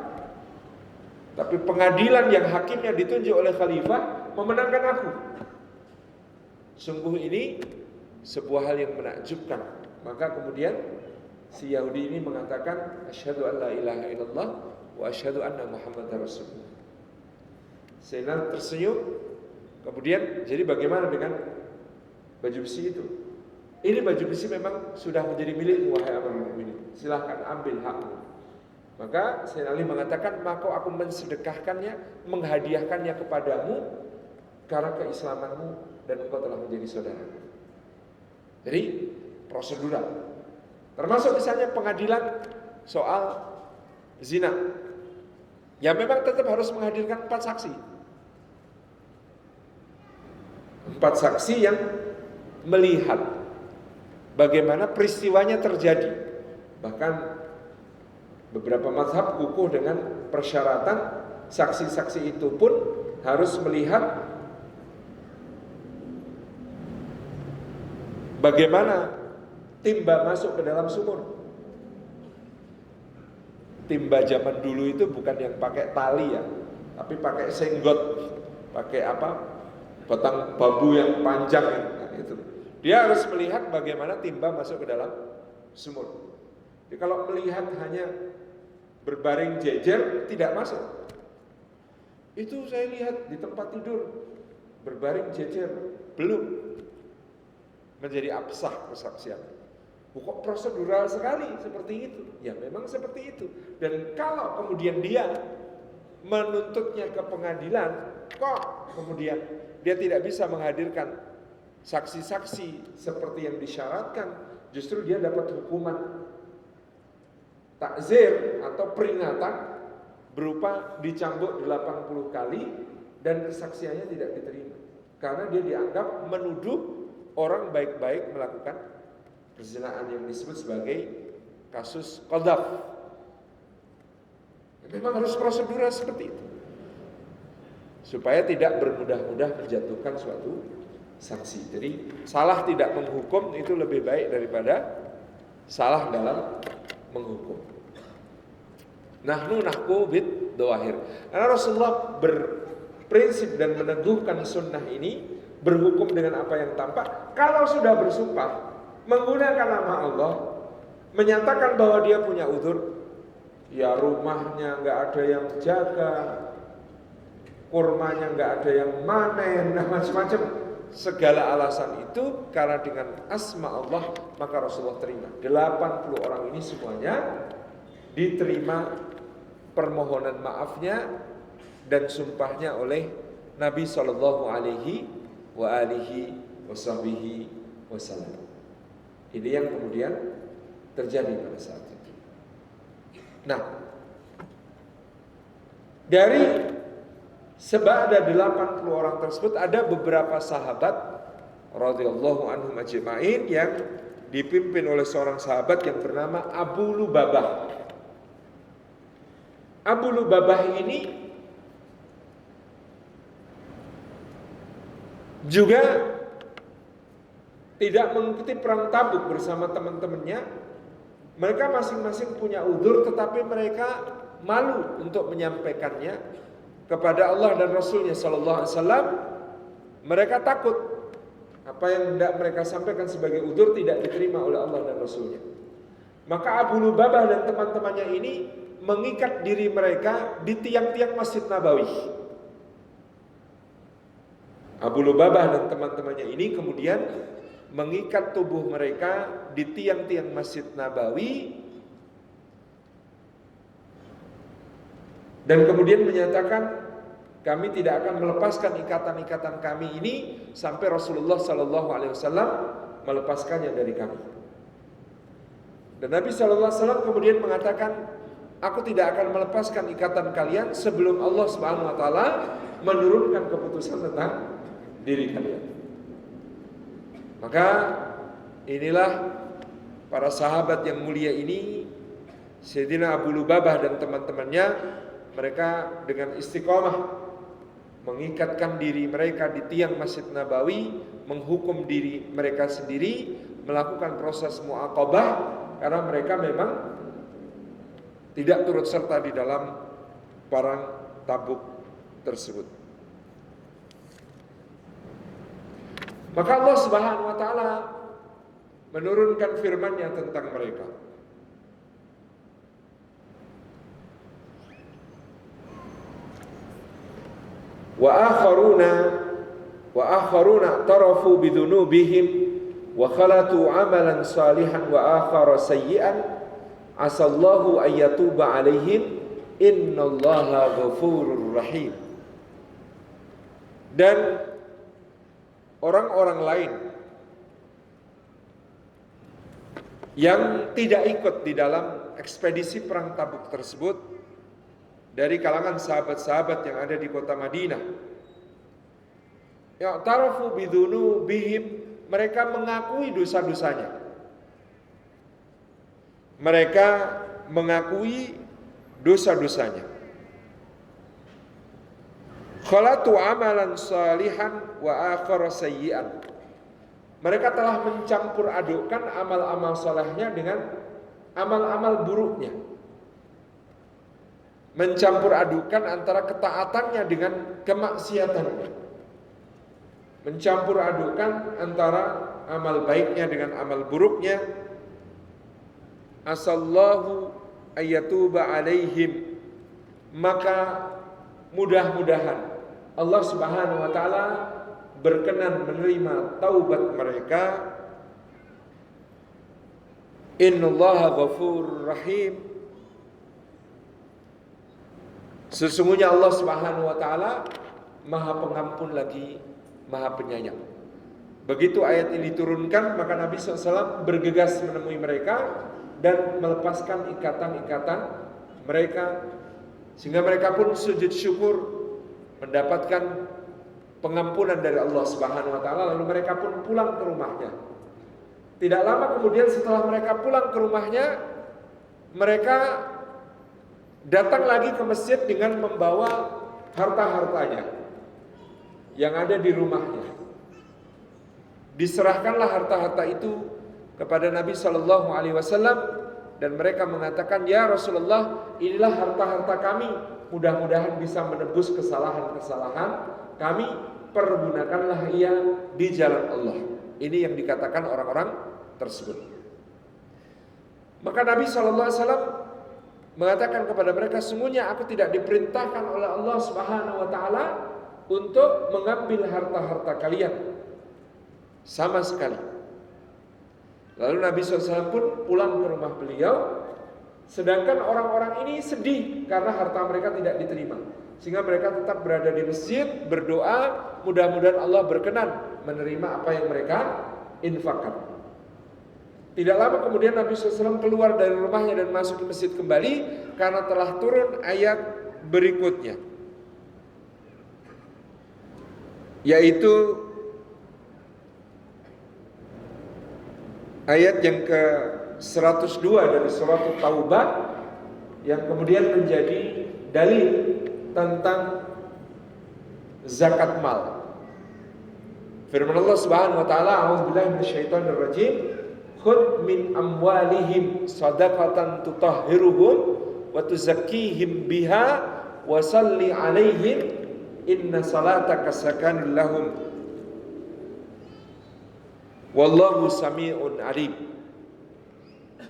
tapi pengadilan yang hakimnya ditunjuk oleh khalifah memenangkan aku. Sungguh ini sebuah hal yang menakjubkan. Maka kemudian si Yahudi ini mengatakan, asyhadu an la ilaha illallah wa asyhadu anna Muhammadar Rasulullah. Sayyidina tersenyum. Kemudian, jadi bagaimana dengan baju besi itu? Ini baju besi memang sudah menjadi milikmu, wahai Amirul Mukminin. Silahkan ambil hakmu. Maka Sayyidina Ali mengatakan, maka aku mensedekahkannya, menghadiahkannya kepadamu karena keislamanmu dan engkau telah menjadi saudara. Jadi prosedural. Termasuk misalnya pengadilan soal zina. Ya memang tetap harus menghadirkan 4 saksi. 4 saksi yang melihat bagaimana peristiwanya terjadi. Bahkan beberapa mazhab kukuh dengan persyaratan saksi-saksi itu pun harus melihat bagaimana timba masuk ke dalam sumur. Timba zaman dulu itu bukan yang pakai tali ya, tapi pakai senggot, pakai apa? Batang bambu yang panjang itu. Dia harus melihat bagaimana timba masuk ke dalam sumur. Jadi kalau melihat hanya berbaring jejer tidak masuk. Itu saya lihat di tempat tidur berbaring jejer belum menjadi absah kesaksian. Kok prosedural sekali seperti itu? Ya memang seperti itu. Dan kalau kemudian dia menuntutnya ke pengadilan, kok kemudian dia tidak bisa menghadirkan saksi-saksi seperti yang disyaratkan, justru dia dapat hukuman takzir atau peringatan berupa dicambuk 80 kali dan kesaksiannya tidak diterima. Karena dia dianggap menuduh orang baik-baik melakukan perzinaan yang disebut sebagai kasus qadzaf. Memang harus prosedural seperti itu. Supaya tidak bermudah-mudah menjatuhkan suatu saksi. Jadi salah tidak menghukum itu lebih baik daripada salah dalam menghukum. Nahnu nahku bid dawahir. Karena Rasulullah berprinsip dan meneguhkan sunnah ini, berhukum dengan apa yang tampak. Kalau sudah bersumpah menggunakan nama Allah, menyatakan bahwa dia punya uzur, ya rumahnya nggak ada yang jaga, kurmanya nggak ada yang manen, macam-macam, segala alasan itu karena dengan asma Allah, maka Rasulullah terima. 80 orang ini semuanya diterima permohonan maafnya dan sumpahnya oleh Nabi Shallallahu Alaihi Wasallam. Ini yang kemudian terjadi pada saat itu. Nah, dari sebab ada 80 orang tersebut ada beberapa sahabat radhiyallahu anhum ajma'in yang dipimpin oleh seorang sahabat yang bernama Abu Lubabah. Abu Lubabah ini juga tidak mengikuti perang Tabuk bersama teman-temannya. Mereka masing-masing punya udzur, tetapi mereka malu untuk menyampaikannya kepada Allah dan Rasulnya Sallallahu Alaihi Wasallam. Mereka takut apa yang hendak mereka sampaikan sebagai udzur tidak diterima oleh Allah dan Rasulnya. Maka Abu Lubabah dan teman-temannya ini mengikat diri mereka di tiang-tiang Masjid Nabawi. Abu Lubabah dan teman-temannya ini kemudian mengikat tubuh mereka di tiang-tiang Masjid Nabawi dan kemudian menyatakan, kami tidak akan melepaskan ikatan-ikatan kami ini sampai Rasulullah Sallallahu Alaihi Wasallam melepaskannya dari kami. Dan Nabi Sallallahu Alaihi Wasallam kemudian mengatakan, aku tidak akan melepaskan ikatan kalian sebelum Allah Subhanahu Wa Taala menurunkan keputusan tentang diri kalian. Maka inilah para sahabat yang mulia ini, Sayyidina Abu Lubabah dan teman-temannya, mereka dengan istiqomah mengikatkan diri mereka di tiang Masjid Nabawi, menghukum diri mereka sendiri, melakukan proses mu'aqabah karena mereka memang tidak turut serta di dalam perang Tabuk tersebut. Maka Allah Subhanahu wa taala menurunkan firman-Nya tentang mereka. Wa akharuna tarafu bidunubihim wa khalatu amalan salihan wa akhara sayyi'an asallahu ayyatuba alaihim innallaha ghafurur rahim. Dan orang-orang lain yang tidak ikut di dalam ekspedisi perang Tabuk tersebut dari kalangan sahabat-sahabat yang ada di kota Madinah, ya tarafu bidunubihim, mereka mengakui dosa-dosanya. Mereka mengakui dosa-dosanya. Khalatu amalan salihan wa akhara sayyi'an. Mereka telah mencampur adukkan amal-amal salehnya dengan amal-amal buruknya. Mencampur adukan antara ketaatannya dengan kemaksiatannya. Mencampur adukan antara amal baiknya dengan amal buruknya. Asallahu ayyatuba alaihim, maka mudah-mudahan Allah Subhanahu wa taala berkenan menerima taubat mereka. Innallaha ghafurur rahim. Sesungguhnya Allah Subhanahu wa taala Maha Pengampun lagi Maha Penyayang. Begitu ayat ini diturunkan, maka Nabi SAW bergegas menemui mereka dan melepaskan ikatan-ikatan mereka, sehingga mereka pun sujud syukur mendapatkan pengampunan dari Allah Subhanahu wa taala. Lalu mereka pun pulang ke rumahnya. Tidak lama kemudian setelah mereka pulang ke rumahnya, mereka datang lagi ke masjid dengan membawa harta-hartanya yang ada di rumahnya. Diserahkanlah harta-harta itu kepada Nabi Sallallahu Alaihi Wasallam dan mereka mengatakan, ya Rasulullah, inilah harta-harta kami, mudah-mudahan bisa menebus kesalahan-kesalahan kami, pergunakanlah ia di jalan Allah. Ini yang dikatakan orang-orang tersebut. Maka Nabi Sallallahu Alaihi Wasallam mengatakan kepada mereka, sungguhnya aku tidak diperintahkan oleh Allah Subhanahu wa taala untuk mengambil harta-harta kalian sama sekali. Lalu Nabi SAW pun pulang ke rumah beliau, sedangkan orang-orang ini sedih karena harta mereka tidak diterima, sehingga mereka tetap berada di masjid berdoa, mudah-mudahan Allah berkenan menerima apa yang mereka infakkan. Tidak lama kemudian Nabi SAW keluar dari rumahnya dan masuk ke masjid kembali karena telah turun ayat berikutnya, yaitu ayat yang ke-102 dari surat Taubah, yang kemudian menjadi dalil tentang zakat mal. Firman Allah Subhanahu wa taala, "A'udzubillahi minasyaitonir rajim. Khudh min amwalihim shadaqatan tutahhiruhum wa tuzakkihim biha wa shalli 'alaihim inna salataka sakanun lahum. Wallahu sami'un alim."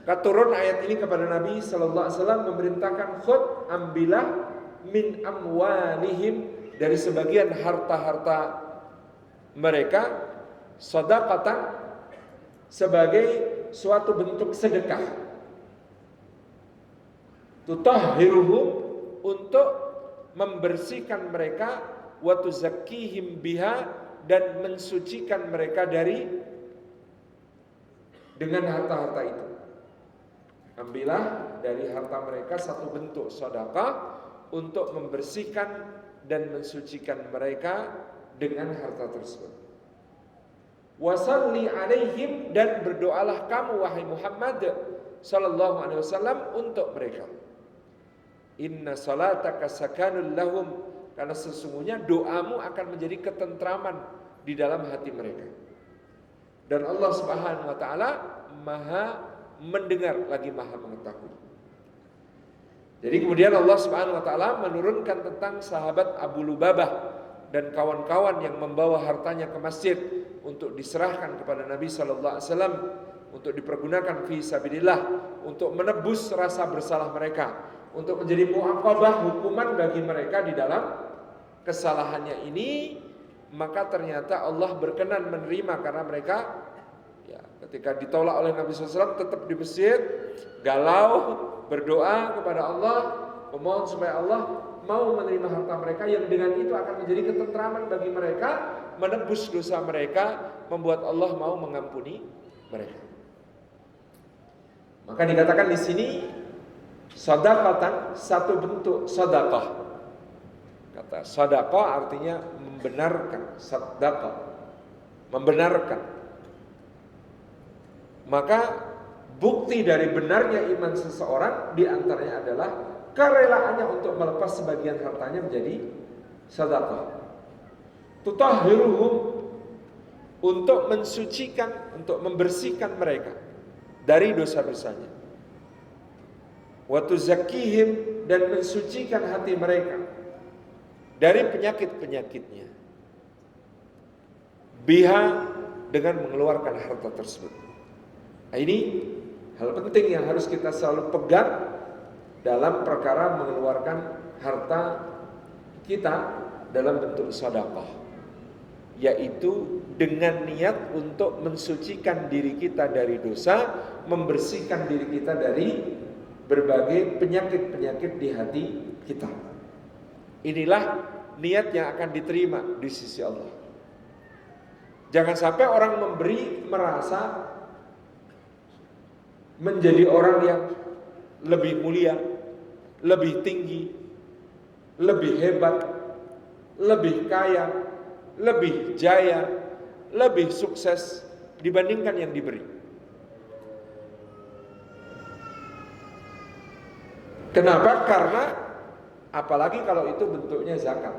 Turun ayat ini kepada Nabi sallallahu alaihi wasallam memerintahkan khudh, ambillah min amwalihim, dari sebagian harta-harta mereka, shadaqatan, sebagai suatu bentuk sedekah, tutahhiruhum, untuk membersihkan mereka, wa tuzakkihim biha, dan mensucikan mereka dengan harta-harta itu. Ambillah dari harta mereka satu bentuk sedekah untuk membersihkan dan mensucikan mereka dengan harta tersebut. Wasalli alaihim, dan berdoalah kamu wahai Muhammad sallallahu alaihi wasallam untuk mereka. Inna salataka sakanul lahum, karena sesungguhnya doamu akan menjadi ketentraman di dalam hati mereka. Dan Allah Subhanahu wa taala Maha mendengar lagi Maha mengetahui. Jadi kemudian Allah Subhanahu wa taala menurunkan tentang sahabat Abu Lubabah dan kawan-kawan yang membawa hartanya ke masjid untuk diserahkan kepada Nabi sallallahu alaihi wasallam untuk dipergunakan fi sabilillah, untuk menebus rasa bersalah mereka, untuk menjadi muaqabah, hukuman bagi mereka di dalam kesalahannya ini. Maka ternyata Allah berkenan menerima, karena mereka ketika ditolak oleh Nabi SAW tetap di masjid, galau, berdoa kepada Allah, memohon supaya Allah mau menerima harta mereka, yang dengan itu akan menjadi ketentraman bagi mereka, menebus dosa mereka, membuat Allah mau mengampuni mereka. Maka dikatakan di sini sedekatan, satu bentuk sedekah. Kata sedekah artinya membenarkan, sedekah, membenarkan. Maka bukti dari benarnya iman seseorang diantaranya adalah kerelaannya untuk melepas sebagian hartanya menjadi sedekah. Tutahhiruhum, untuk mensucikan, untuk membersihkan mereka dari dosa-dosanya. Wa tuzakkihim, dan mensucikan hati mereka dari penyakit-penyakitnya. Biha, dengan mengeluarkan harta tersebut. Nah, ini hal penting yang harus kita selalu pegang dalam perkara mengeluarkan harta kita dalam bentuk sedekah, yaitu dengan niat untuk mensucikan diri kita dari dosa, membersihkan diri kita dari berbagai penyakit-penyakit di hati kita. Inilah niat yang akan diterima di sisi Allah. Jangan sampai orang memberi merasa menjadi orang yang lebih mulia, lebih tinggi, lebih hebat, lebih kaya, lebih jaya, lebih sukses dibandingkan yang diberi. Kenapa? Karena apalagi kalau itu bentuknya zakat.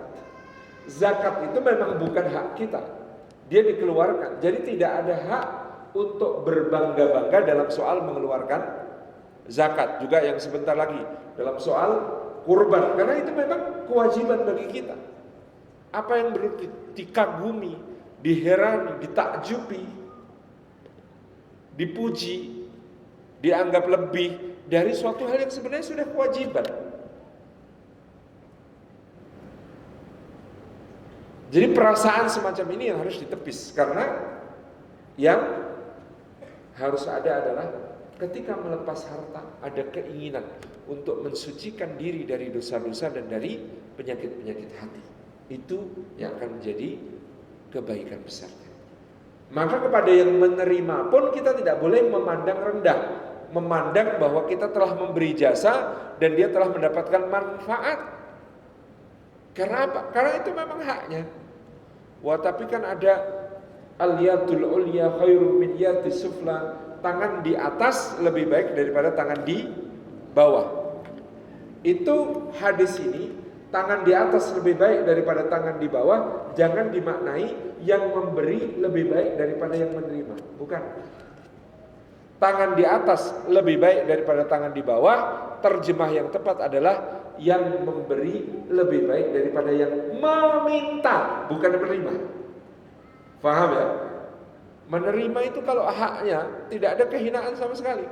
Zakat itu memang bukan hak kita, dia dikeluarkan. Jadi tidak ada hak untuk berbangga-bangga dalam soal mengeluarkan zakat. Juga yang sebentar lagi dalam soal kurban, karena itu memang kewajiban bagi kita. Apa yang perlu dikagumi, diherani, ditakjubi, dipuji, dianggap lebih dari suatu hal yang sebenarnya sudah kewajiban. Jadi perasaan semacam ini yang harus ditepis, karena yang harus ada adalah ketika melepas harta ada keinginan untuk mensucikan diri dari dosa-dosa dan dari penyakit-penyakit hati. Itu yang akan menjadi kebaikan besar. Maka kepada yang menerima pun kita tidak boleh memandang rendah, memandang bahwa kita telah memberi jasa dan dia telah mendapatkan manfaat. Karena apa? Karena itu memang haknya. Wah, tapi kan ada al-yadul ulya khairum min yadis sufla, tangan di atas lebih baik daripada tangan di bawah. Itu hadis ini, tangan di atas lebih baik daripada tangan di bawah, jangan dimaknai yang memberi lebih baik daripada yang menerima. Bukan. Tangan di atas lebih baik daripada tangan di bawah, terjemah yang tepat adalah yang memberi lebih baik daripada yang meminta, bukan menerima. Paham ya? Menerima itu kalau haknya tidak ada kehinaan sama sekali.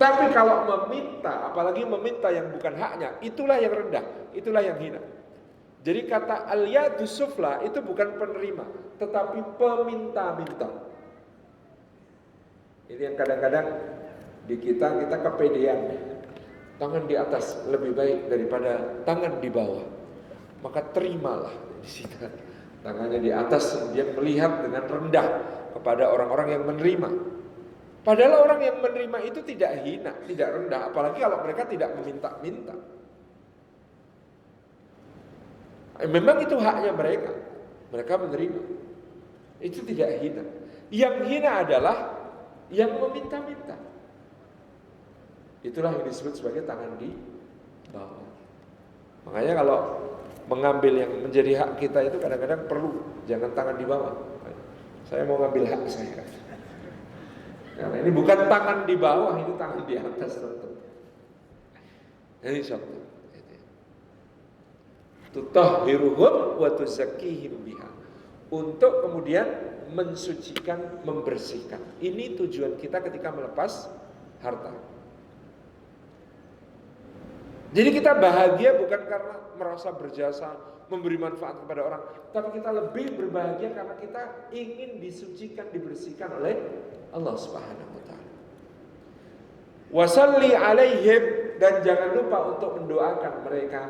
Tapi kalau meminta, apalagi meminta yang bukan haknya, itulah yang rendah, itulah yang hina. Jadi kata al-yadu sufla itu bukan penerima, tetapi peminta-minta. Ini yang kadang-kadang di kita kepedean. Tangan di atas lebih baik daripada tangan di bawah. Maka terimalah di situ. Tangannya di atas, dia melihat dengan rendah kepada orang-orang yang menerima. Padahal orang yang menerima itu tidak hina, tidak rendah, apalagi kalau mereka tidak meminta-minta. Memang itu haknya mereka menerima. Itu tidak hina. Yang hina adalah yang meminta-minta. Itulah yang disebut sebagai tangan di bawah. Makanya kalau mengambil yang menjadi hak kita itu kadang-kadang perlu, jangan tangan di bawah. Saya mau ngambil hak saya. Karena ini bukan tangan di bawah, ini tangan di atas tentu. Ini contoh. Tutahhiruhum wa tuzakkihim biha. Untuk kemudian mensucikan, membersihkan. Ini tujuan kita ketika melepas harta. Jadi kita bahagia bukan karena merasa berjasa, memberi manfaat kepada orang, tapi kita lebih berbahagia karena kita ingin disucikan, dibersihkan oleh Allah Subhanahu wa taala. Wasalli alaihim, dan jangan lupa untuk mendoakan mereka.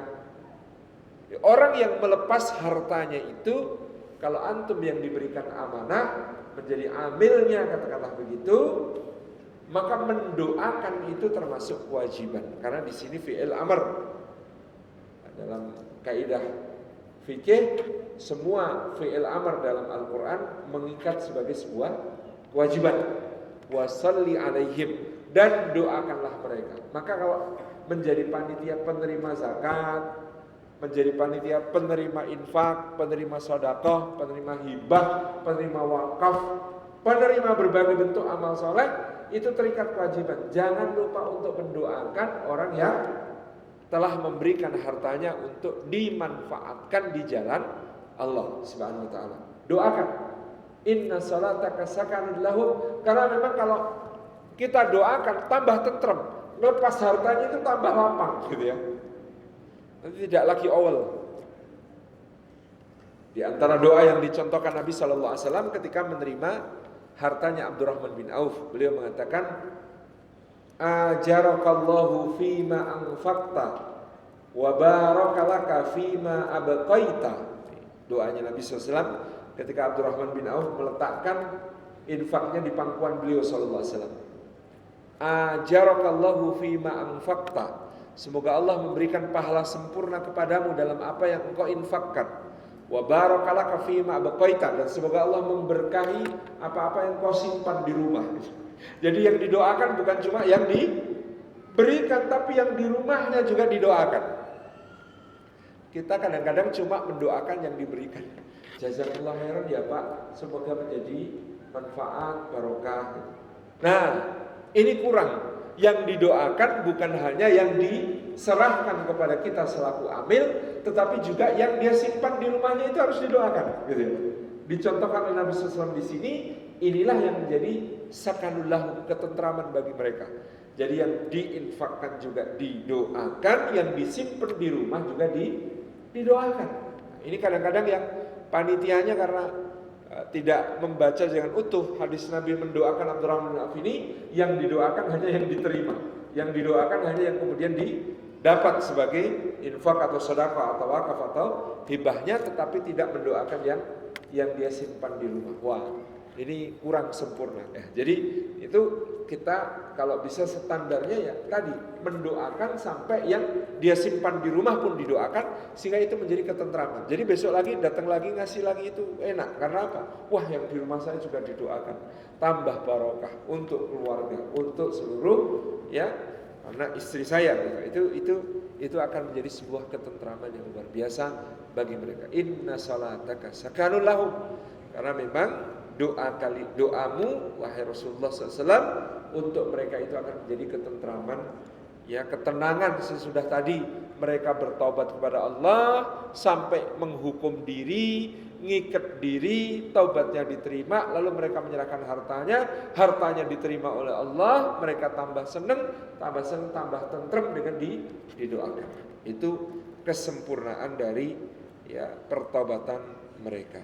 Orang yang melepas hartanya itu, kalau antum yang diberikan amanah menjadi amilnya, katakanlah begitu, maka mendoakan itu termasuk kewajiban. Karena di sini fi'il amr. Dalam kaidah fikih, semua fi'il amr dalam Al-Qur'an mengikat sebagai sebuah kewajiban. Wasalli alaihim, dan doakanlah mereka. Maka kalau menjadi panitia penerima zakat, menjadi panitia penerima infak, penerima sedekah, penerima hibah, penerima wakaf, penerima berbagai bentuk amal soleh, itu terikat kewajiban. Jangan lupa untuk mendoakan orang yang telah memberikan hartanya untuk dimanfaatkan di jalan Allah Subhanahu wa taala. Doakan. Inna salataka sakanun lahum. Karena memang kalau kita doakan tambah tentrem, lepas hartanya itu tambah lapang gitu ya. Nanti tidak lagi awal. Di antara doa yang dicontohkan Nabi sallallahu alaihi wasallam ketika menerima hartanya Abdurrahman bin Auf, beliau mengatakan, ajarakallahu fima anfaqta wa barakalaka fima abqaita. Doanya Nabi SAW ketika Abdurrahman bin Auf meletakkan infaknya di pangkuan beliau sallallahu alaihi wasallam. Ajarakallahu fima anfaqta. Semoga Allah memberikan pahala sempurna kepadamu dalam apa yang engkau infakkan. Wa barakalaka fima abqaita, dan semoga Allah memberkahi apa-apa yang kau simpan di rumah. Jadi yang didoakan bukan cuma yang diberikan, tapi yang di rumahnya juga didoakan. Kita kadang-kadang cuma mendoakan yang diberikan. Jazakallah khairan ya Pak, semoga menjadi manfaat, barokah. Nah, ini kurang. Yang didoakan bukan hanya yang diserahkan kepada kita selaku amil, tetapi juga yang dia simpan di rumahnya itu harus didoakan. Gitu ya. Dicontohkan oleh Nabi SAW di sini, inilah yang menjadi sakanullah, ketentraman bagi mereka. Jadi yang diinfakkan juga didoakan, yang disimpan di rumah juga didoakan. Ini kadang-kadang yang panitianya karena tidak membaca dengan utuh hadis Nabi mendoakan Abdurrahman bin Auf ini, yang didoakan hanya yang diterima, yang didoakan hanya yang kemudian didapat sebagai infak atau sedekah atau wakaf atau hibahnya, tetapi tidak mendoakan yang dia simpan di rumah. Wah, ini kurang sempurna ya. Jadi itu kita kalau bisa standarnya ya tadi, mendoakan sampai yang dia simpan di rumah pun didoakan, sehingga itu menjadi ketentraman. Jadi besok lagi datang lagi ngasih lagi itu enak. Karena apa? Wah, yang di rumah saya juga didoakan, tambah barokah untuk keluarga, untuk seluruh ya karena istri saya, itu akan menjadi sebuah ketentraman yang luar biasa bagi mereka. Inna salataka sakanun lahum, karena memang doamu wahai Rasulullah SAW untuk mereka itu akan menjadi ketentraman, ya, ketenangan sesudah tadi mereka bertaubat kepada Allah sampai menghukum diri, ngikat diri, taubatnya diterima, lalu mereka menyerahkan hartanya diterima oleh Allah, mereka tambah senang, tambah tentrem dengan didoakan. Itu kesempurnaan dari, ya, pertobatan mereka.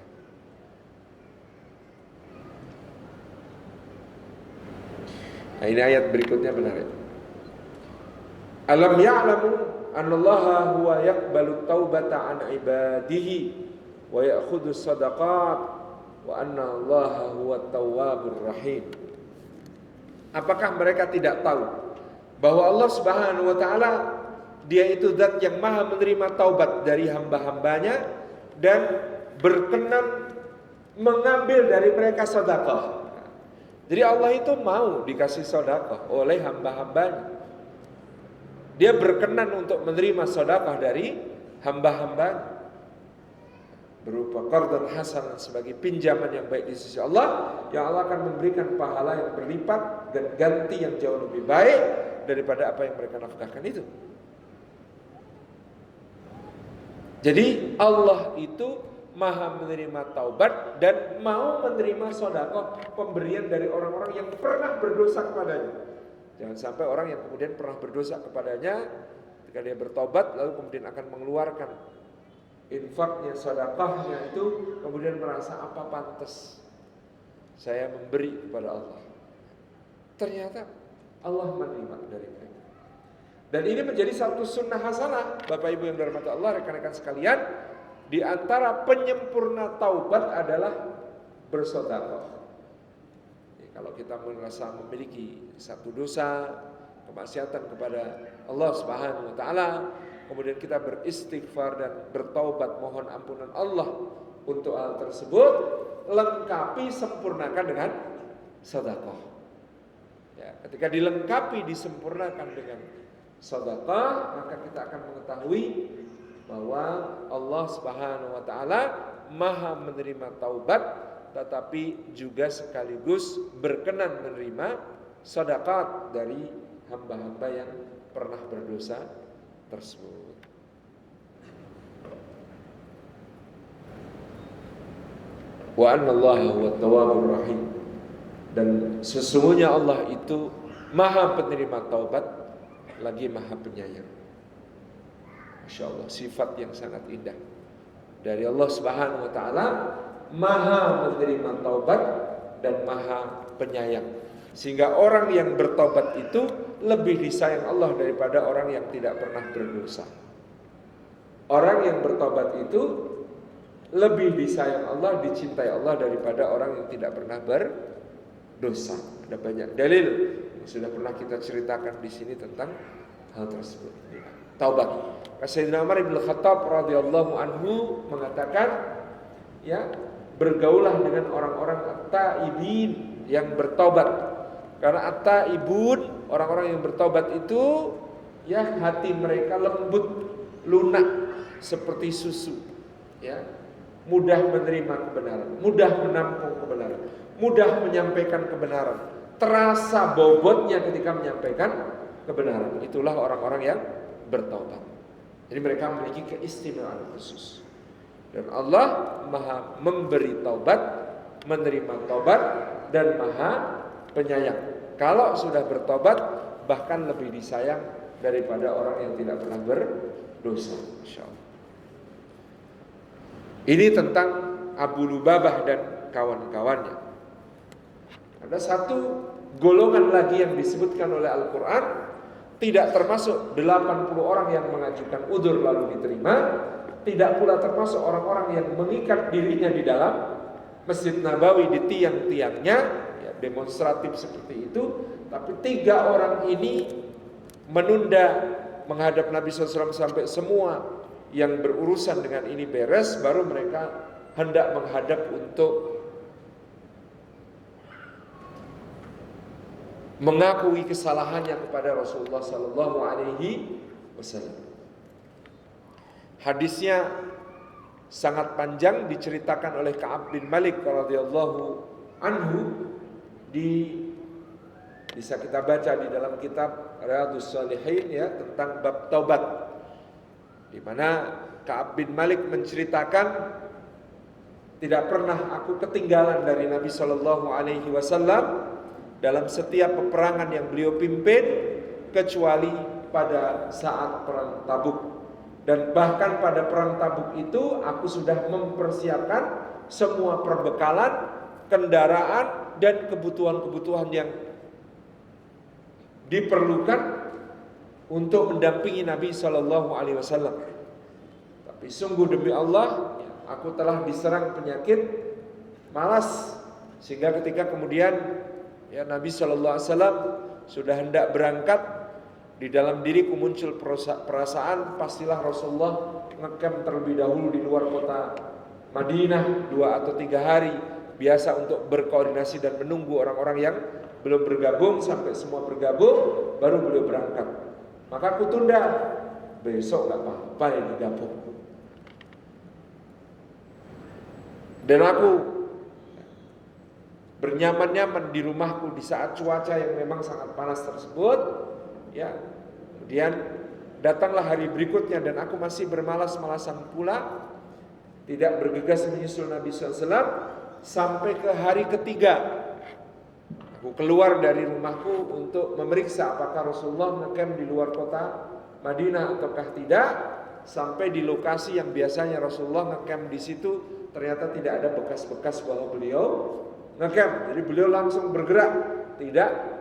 Nah, ini ayat berikutnya benar, ya. Alam ya'lamu annallaha huwa yaqbalu taubata an ibadihi wa ya'khudhu sadaqat wa anna Allaha huwa tawwabur rahim. Apakah mereka tidak tahu bahwa Allah Subhanahu wa taala Dia itu zat yang maha menerima taubat dari hamba-hambanya dan berkenan mengambil dari mereka sedekah. Jadi Allah itu mau dikasih sedekah oleh hamba-hambanya. Dia berkenan untuk menerima sedekah dari hamba-hambanya berupa qardhan hasan, sebagai pinjaman yang baik di sisi Allah, yang Allah akan memberikan pahala yang berlipat dan ganti yang jauh lebih baik daripada apa yang mereka nafkahkan itu. Jadi Allah itu maha menerima taubat dan mau menerima sedekah, pemberian dari orang-orang yang pernah berdosa kepadanya. Jangan sampai orang yang kemudian pernah berdosa kepadanya, ketika dia bertobat lalu kemudian akan mengeluarkan infaknya, sedekahnya itu, kemudian merasa apa pantas saya memberi kepada Allah. Ternyata Allah menerima dari mereka. Dan ini menjadi satu sunnah hasanah, Bapak Ibu yang dirahmati Allah, rekan-rekan sekalian. Di antara penyempurna taubat adalah bersedekah. Kalau kita merasa memiliki satu dosa, kemaksiatan kepada Allah Subhanahu wa taala, kemudian kita beristighfar dan bertaubat mohon ampunan Allah untuk hal tersebut, lengkapi, sempurnakan dengan sedekah. Ya, ketika dilengkapi, disempurnakan dengan sedekah, maka kita akan mengetahui bahwa Allah Subhanahu wa taala maha menerima taubat, tetapi juga sekaligus berkenan menerima sedekah dari hamba-hamba yang pernah berdosa tersebut. Wa anna Allaha huwa tawwabur rahim, dan sesungguhnya Allah itu maha penerima taubat lagi maha penyayang. Masya Allah, sifat yang sangat indah dari Allah Subhanahu wa taala, maha menerima taubat dan maha penyayang, sehingga orang yang bertobat itu lebih disayang Allah daripada orang yang tidak pernah berdosa. Orang yang bertobat itu lebih disayang Allah, dicintai Allah daripada orang yang tidak pernah berdosa. Ada banyak dalil yang sudah pernah kita ceritakan di sini tentang hal tersebut. Taubat. Sayyidina Umar bin Khattab radhiyallahu anhu mengatakan, ya, bergaulah dengan orang-orang at-taibin yang bertobat. Karena at-taibun, orang-orang yang bertobat itu, ya, hati mereka lembut, lunak seperti susu, ya, mudah menerima kebenaran, mudah menampung kebenaran, mudah menyampaikan kebenaran, terasa bobotnya ketika menyampaikan kebenaran. Itulah orang-orang yang bertobat. Jadi mereka memiliki keistimewaan khusus. Dan Allah maha memberi taubat, menerima taubat, dan maha penyayang. Kalau sudah bertobat, bahkan lebih disayang daripada orang yang tidak pernah berdosa. Masya Allah. Ini tentang Abu Lubabah dan kawan-kawannya. Ada satu golongan lagi yang disebutkan oleh Al-Quran, tidak termasuk 80 orang yang mengajukan udzur lalu diterima, tidak pula termasuk orang-orang yang mengikat dirinya di dalam Masjid Nabawi di tiang-tiangnya, ya, demonstratif seperti itu. Tapi 3 orang ini menunda menghadap Nabi SAW sampai semua yang berurusan dengan ini beres, baru mereka hendak menghadap untuk mengakui kesalahannya kepada Rasulullah sallallahu alaihi wasallam. Hadisnya sangat panjang, diceritakan oleh Ka'ab bin Malik radhiyallahu anhu, bisa kita baca di dalam kitab Riyadhus Shalihin ya, tentang bab taubat, di mana Ka'ab bin Malik menceritakan, tidak pernah aku ketinggalan dari Nabi sallallahu alaihi wasallam dalam setiap peperangan yang beliau pimpin, kecuali pada saat perang Tabuk. Dan bahkan pada perang Tabuk itu aku sudah mempersiapkan semua perbekalan, kendaraan, dan kebutuhan-kebutuhan yang diperlukan untuk mendampingi Nabi sallallahu alaihi wasallam. Tapi sungguh demi Allah, aku telah diserang penyakit malas, sehingga ketika kemudian Nabi sallallahu alaihi wasallam sudah hendak berangkat, di dalam diriku muncul perasaan pastilah Rasulullah ngecamp terlebih dahulu di luar kota Madinah 2 atau 3 hari, biasa untuk berkoordinasi dan menunggu orang-orang yang belum bergabung sampai semua bergabung, baru beliau berangkat. Maka aku tunda, besok gak apa-apa yang digabung. Dan aku bernyaman-nyaman di rumahku di saat cuaca yang memang sangat panas tersebut. Kemudian datanglah hari berikutnya dan aku masih bermalas-malasan pula, tidak bergegas menyusul Nabi SAW sampai ke hari ketiga. Aku keluar dari rumahku untuk memeriksa apakah Rasulullah ngecamp di luar kota Madinah ataukah tidak. Sampai di lokasi yang biasanya Rasulullah ngecamp di situ, ternyata tidak ada bekas-bekas bahwa beliau ngecamp. Jadi beliau langsung bergerak, tidak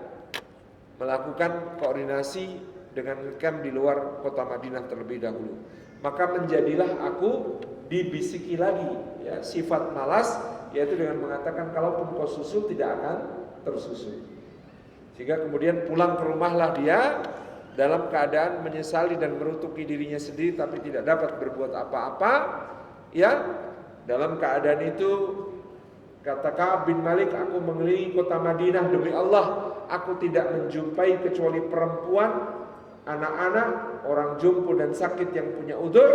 melakukan koordinasi dengan camp di luar kota Madinah terlebih dahulu. Maka menjadilah aku dibisiki lagi sifat malas, yaitu dengan mengatakan kalaupun kau susul tidak akan tersusul. Sehingga kemudian pulang ke rumahlah dia dalam keadaan menyesali dan merutuki dirinya sendiri, tapi tidak dapat berbuat apa-apa. Dalam keadaan itu kata Ka'ab bin Malik, aku mengelilingi kota Madinah, demi Allah aku tidak menjumpai kecuali perempuan, anak-anak, orang jompo dan sakit yang punya udzur.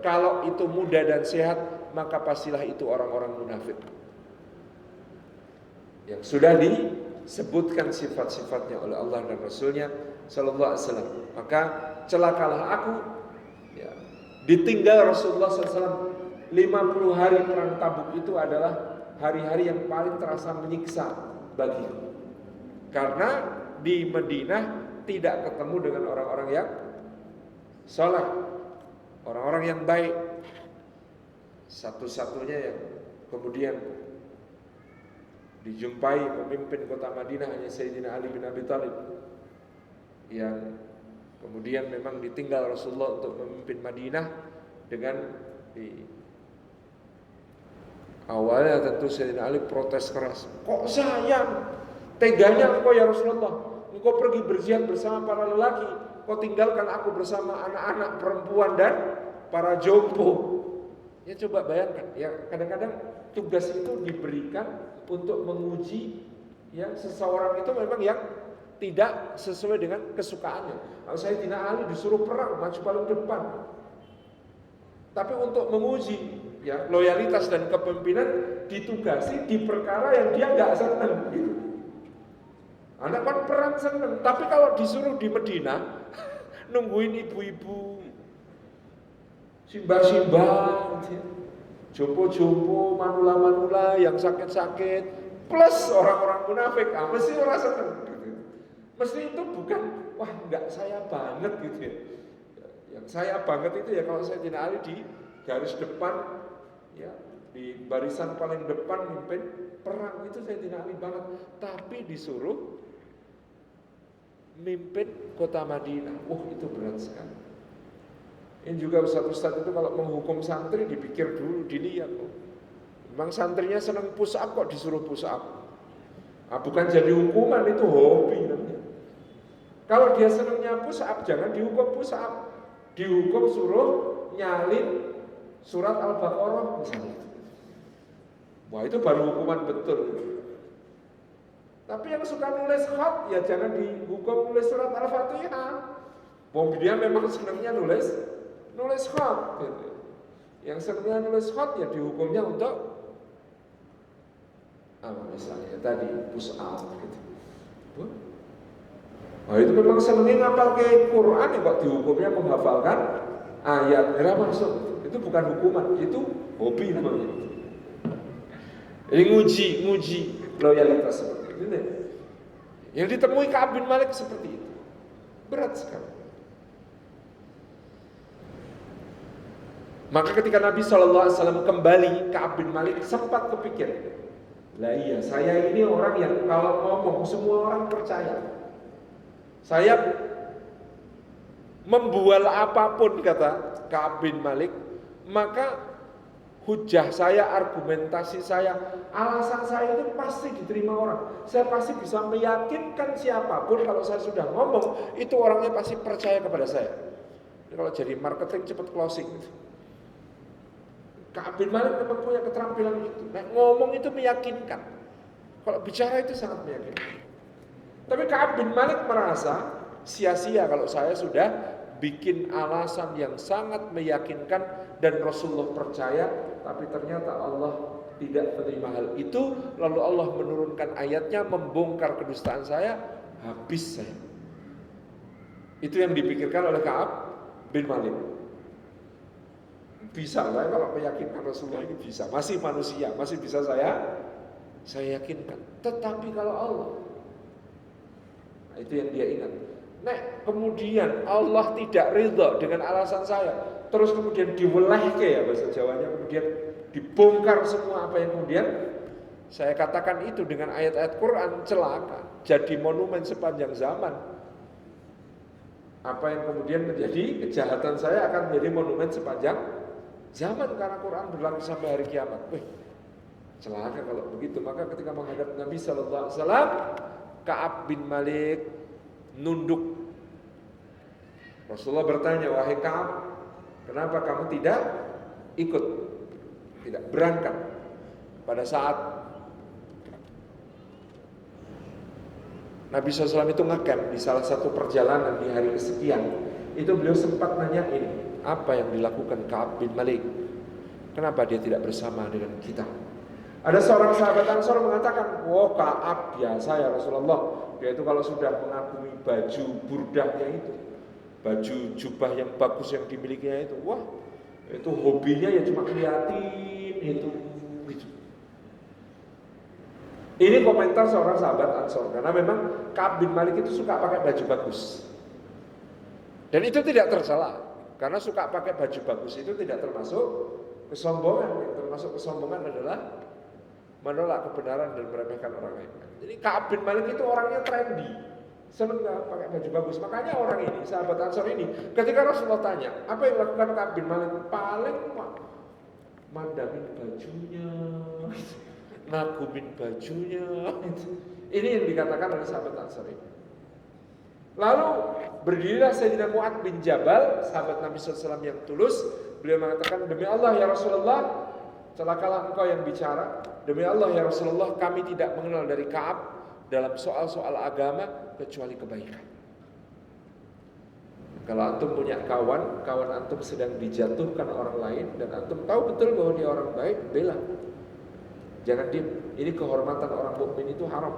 Kalau itu muda dan sehat, maka pastilah itu orang-orang munafik yang sudah disebutkan sifat-sifatnya oleh Allah dan Rasulnya sallallahu alaihi wasallam. Maka celakalah aku, ditinggal Rasulullah SAW 50 hari perang Tabuk. Itu adalah hari-hari yang paling terasa menyiksa bagiku, karena di Madinah tidak ketemu dengan orang-orang yang saleh, orang-orang yang baik. Satu-satunya yang kemudian dijumpai pemimpin kota Madinah hanya Sayyidina Ali bin Abi Thalib, yang kemudian memang ditinggal Rasulullah untuk memimpin Madinah. Dengan awalnya tentu Sayyidina Ali protes keras, kok sayang, teganya engkau ya Rasulullah, engkau pergi berjihad bersama para lelaki, kau tinggalkan aku bersama anak-anak, perempuan dan para jompo. Coba bayangkan, kadang-kadang tugas itu diberikan untuk menguji seseorang itu memang yang tidak sesuai dengan kesukaannya. Kalau Sayyidina Ali disuruh perang, maju paling depan, tapi untuk menguji loyalitas dan kepemimpinan ditugasi di perkara yang dia nggak senang gitu. Anak kan perang senang, tapi kalau disuruh di Medina nungguin ibu-ibu, simbah-simbah, jompo-jompo, manula-manula yang sakit-sakit, plus orang-orang munafik, mesti orang senang gitu. Mesti itu bukan, wah nggak saya banget gitu ya. Yang saya banget itu kalau Sayyidina Ali di garis depan, di barisan paling depan mimpin perang, itu Sayyidina Ali banget. Tapi disuruh mimpin kota Madinah, itu berat sekali. Ini juga Ustaz-Ustaz itu kalau menghukum santri dipikir dulu, dilihat. Memang santrinya senang push up kok disuruh push up. Bukan jadi hukuman, itu hobi namanya. Kalau dia senangnya push up, jangan dihukum push up. Dihukum suruh nyalin surat Al-Baqarah misalnya. Wah, itu baru hukuman betul. Tapi yang suka nulis khat ya jangan dihukum nulis surat Al-Fatihah. Dia memang senangnya nulis khat gitu. Yang senangnya nulis khat ya dihukumnya untuk misalnya tadi push up gitu. Nah, itu memang senangnya ngapal ke Quran ya kok dihukumnya menghafalkan ayat. Era masuk. Itu bukan hukuman, itu hobi namanya. Ini nguji loyalitas seperti itu. Yang ditemui Ka'ab bin Malik seperti itu. Berat sekali. Maka ketika Nabi SAW kembali, Ka'ab bin Malik sempat kepikir, lah iya, saya ini orang yang kalau ngomong semua orang percaya. Saya membual apapun, kata Ka'ab bin Malik, maka hujah saya, argumentasi saya, alasan saya itu pasti diterima orang. Saya pasti bisa meyakinkan siapapun kalau saya sudah ngomong, itu orangnya pasti percaya kepada saya. Ini kalau jadi marketing cepat closing gitu. Ka'ab bin Malik memang punya keterampilan itu. Nah, ngomong itu meyakinkan. Kalau bicara itu sangat meyakinkan. Tapi Ka'ab bin Malik merasa sia-sia kalau saya sudah bikin alasan yang sangat meyakinkan dan Rasulullah percaya, tapi ternyata Allah tidak menerima hal itu. Lalu Allah menurunkan ayatnya membongkar kedustaan saya, habis saya. Itu yang dipikirkan oleh Ka'ab bin Malik. Bisa lah kalau meyakinkan Rasulullah ini bisa, masih manusia, masih bisa saya yakinkan. Tetapi kalau Allah, nah itu yang dia ingat. Nah kemudian Allah tidak ridha dengan alasan saya, terus kemudian diwelehke ya bahasa Jawanya, kemudian dibongkar semua apa yang kemudian saya katakan itu dengan ayat-ayat Quran, celaka, jadi monumen sepanjang zaman. Apa yang kemudian menjadi kejahatan saya akan menjadi monumen sepanjang zaman karena Quran berlaku sampai hari kiamat. Celaka kalau begitu. Maka ketika menghadap Nabi SAW, Ka'ab bin Malik nunduk. Rasulullah bertanya, wahai Ka'ab, kenapa kamu tidak ikut, tidak berangkat pada saat Nabi SAW itu ngecamp di salah satu perjalanan di hari kesekian. Itu beliau sempat nanya ini, apa yang dilakukan Ka'ab bin Malik? Kenapa dia tidak bersama dengan kita? Ada seorang sahabat Ansor mengatakan, Ka'ab biasa ya Rasulullah. Dia itu kalau sudah mengagumi baju burdahnya itu, baju jubah yang bagus yang dimilikinya itu, itu hobinya ya cuma ngeliatin itu. Ini komentar seorang sahabat Ansor, karena memang Ka'ab bin Malik itu suka pakai baju bagus. Dan itu tidak tercela. Karena suka pakai baju bagus itu tidak termasuk kesombongan. Yang termasuk kesombongan adalah menolak kebenaran dan meremehkan orang lain. Jadi Ka'ab bin Malik itu orangnya trendy, senang pakai baju bagus. Makanya orang ini, sahabat Ansor ini, ketika Rasulullah tanya, apa yang dilakukan Ka'ab bin Malik? Paling mandangin bajunya, ngagumin bajunya. Ini yang dikatakan oleh sahabat Ansor ini. Lalu berdirilah Sayyidina Mu'ad bin Jabal, sahabat Nabi SAW yang tulus. Beliau mengatakan, demi Allah ya Rasulullah, celakalah engkau yang bicara. Demi Allah ya Rasulullah, kami tidak mengenal dari Ka'ab dalam soal-soal agama kecuali kebaikan. Kalau antum punya kawan antum sedang dijatuhkan orang lain, dan antum tahu betul bahwa dia orang baik, bela. Jangan diam. Ini kehormatan orang mukmin itu haram.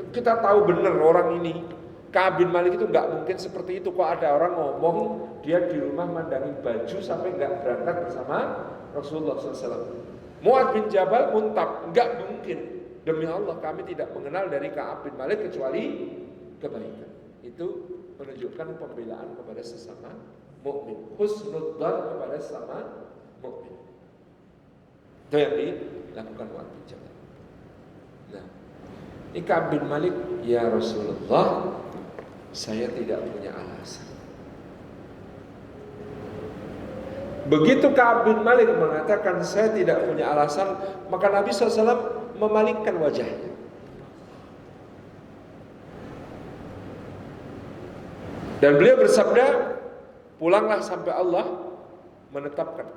Kita tahu benar orang ini, Ka'ab bin Malik itu nggak mungkin seperti itu. Kok ada orang ngomong dia di rumah mandangin baju sampai nggak berangkat bersama Rasulullah SAW. Mu'ad bin Jabal muntab, nggak mungkin. Demi Allah kami tidak mengenal dari Ka'ab bin Malik kecuali kebaikan. Itu menunjukkan pembelaan kepada sesama mukmin, husnudzan kepada sesama mukmin. Itu yang dilakukan Mu'ad bin Jabal. Nah, ini Ka'ab bin Malik, ya Rasulullah, saya tidak punya alasan. Begitu Ka'ab bin Malik mengatakan saya tidak punya alasan, maka Nabi SAW memalingkan wajahnya. Dan beliau bersabda, pulanglah sampai Allah menetapkan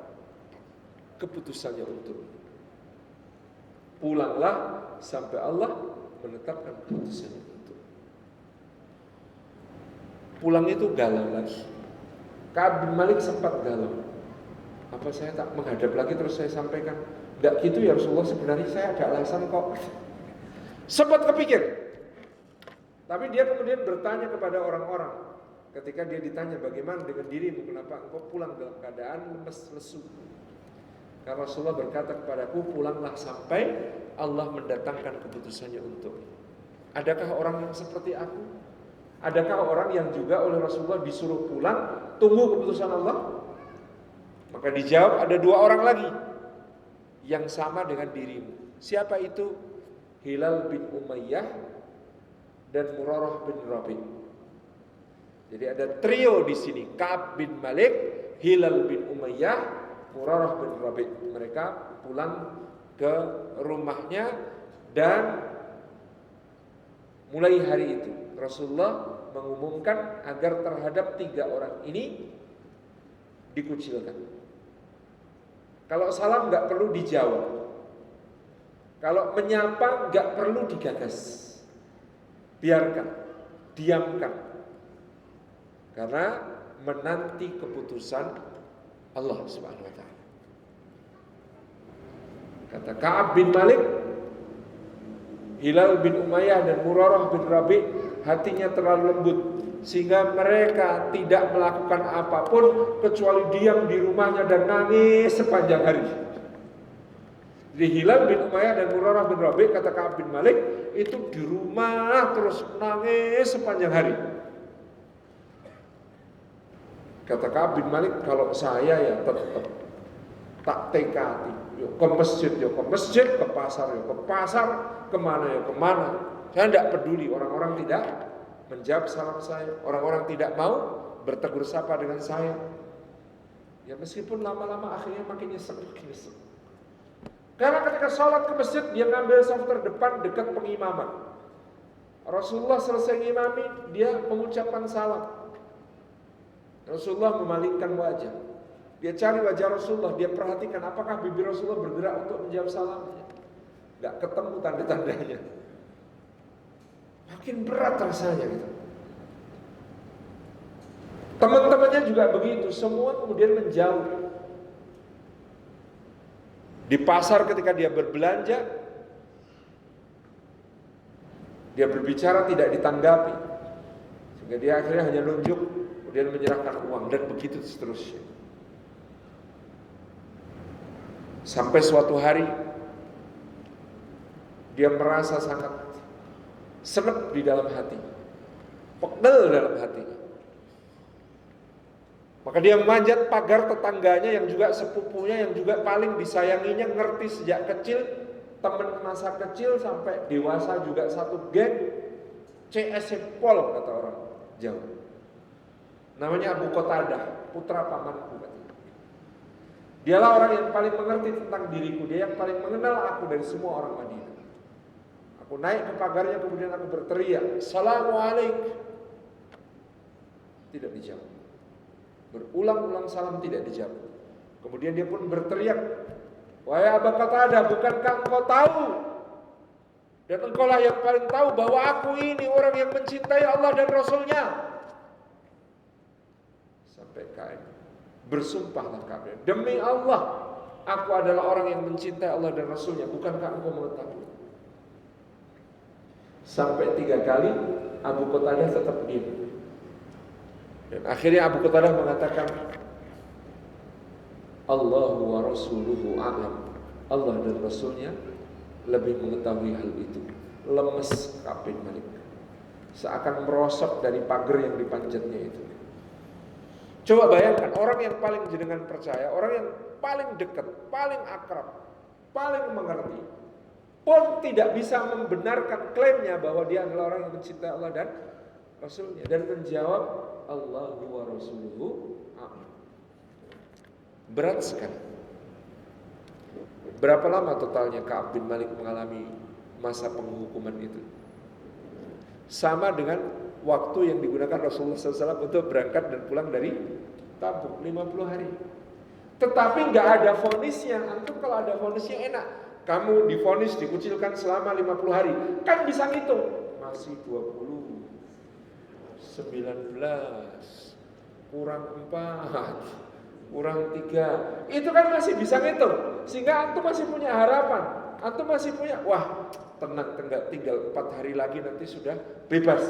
keputusannya untuk. Pulanglah sampai Allah menetapkan keputusannya untuk pulang itu galau lagi. Ka'ab bin Malik sempat galau. Apa saya tak menghadap lagi terus saya sampaikan, enggak gitu ya Rasulullah, sebenarnya saya ada alasan kok. Sempat kepikir. Tapi dia kemudian bertanya kepada orang-orang. Ketika dia ditanya, bagaimana dengan dirimu, kenapa engkau pulang dalam keadaan lemes lesu? Karena Rasulullah berkata kepadaku, pulanglah sampai Allah mendatangkan keputusannya untukmu. Adakah orang yang seperti aku? Adakah orang yang juga oleh Rasulullah disuruh pulang, tunggu keputusan Allah? Maka dijawab, ada dua orang lagi yang sama dengan dirimu. Siapa itu? Hilal bin Umayyah dan Murarah bin Rabi'. Jadi ada trio di sini, Ka'ab bin Malik, Hilal bin Umayyah, Murarah bin Rabi'. Mereka pulang ke rumahnya dan mulai hari itu Rasulullah mengumumkan agar terhadap tiga orang ini dikucilkan. Kalau salam nggak perlu dijawab, kalau menyapa nggak perlu digagas, biarkan, diamkan. Karena menanti keputusan Allah Subhanahu wa taala. Kata Ka'ab bin Malik, Hilal bin Umayyah dan Murarah bin Rabi' hatinya terlalu lembut sehingga mereka tidak melakukan apapun kecuali diam di rumahnya dan nangis sepanjang hari. Jadi Hilal bin Umayyah dan Murarah bin Rabi', kata Ka'ab bin Malik, itu di rumah terus nangis sepanjang hari. Kata Ka'ab bin Malik, kalau saya ya tetap tak tekati, yuk ke masjid, ke pasar, kemana ya kemana. Saya tidak peduli orang-orang tidak menjawab salam saya, orang-orang tidak mau bertegur sapa dengan saya. Ya meskipun lama-lama akhirnya makin nyesek. Karena ketika sholat ke masjid dia ngambil saf terdepan dekat pengimaman. Rasulullah selesai ngimami, dia mengucapkan salam. Rasulullah memalingkan wajah. Dia cari wajah Rasulullah, dia perhatikan apakah bibir Rasulullah bergerak untuk menjawab salamnya. Gak ketemu tanda-tandanya. Makin berat rasanya gitu. Teman-temannya juga begitu, semua kemudian menjauh. Di pasar ketika dia berbelanja, dia berbicara tidak ditanggapi. Sehingga dia akhirnya hanya nunjuk, kemudian menyerahkan uang, dan begitu seterusnya. Sampai suatu hari dia merasa sangat senep di dalam hati, pegel dalam hatinya. Maka dia memanjat pagar tetangganya yang juga sepupunya, yang juga paling disayanginya, ngerti sejak kecil, teman masa kecil sampai dewasa juga satu geng, CS Pol kata orang Jawa. Namanya Abu Qatadah, putra pamanku. Dialah orang yang paling mengerti tentang diriku, dia yang paling mengenal aku dari semua orang Madinah. Aku naik ke pagarnya, kemudian aku berteriak, "Assalamualaikum." Tidak dijawab. Berulang-ulang salam tidak dijawab. Kemudian dia pun berteriak, "Wahai Abu Qatadah, bukankah engkau tahu? Dan engkaulah yang paling tahu bahwa aku ini orang yang mencintai Allah dan Rasulnya." Sampai kain, bersumpahlah kami, demi Allah, aku adalah orang yang mencintai Allah dan Rasulnya. Bukankah engkau mengetahui? Sampai 3 kali Abu Qatadah tetap diam. Dan akhirnya Abu Qatadah mengatakan, Allahu wa rasuluhu a'lam. Allah dan Rasulnya lebih mengetahui hal itu. Lemes Ka'ab bin Malik, seakan merosot dari pagar yang dipanjatnya itu. Coba bayangkan, orang yang paling jenengan percaya, orang yang paling dekat, paling akrab, paling mengerti, pun tidak bisa membenarkan klaimnya bahwa dia adalah orang yang mencintai Allah dan Rasulnya, dan menjawab Allahu wa rasuluhu a'lam. Berat sekali. Berapa lama totalnya Ka'ab bin Malik mengalami masa penghukuman itu? Sama dengan waktu yang digunakan Rasulullah SAW untuk berangkat dan pulang dari Tabuk, 50 hari. Tetapi nggak ada vonisnya. Antum kalau ada vonisnya enak, kamu divonis dikucilkan selama 50 hari. Kan bisa ngitung. Masih 20, 19, kurang 4, kurang 3. Itu kan masih bisa ngitung. Sehingga antum masih punya harapan. Antum masih punya, wah tenang, tinggal 4 hari lagi nanti sudah bebas.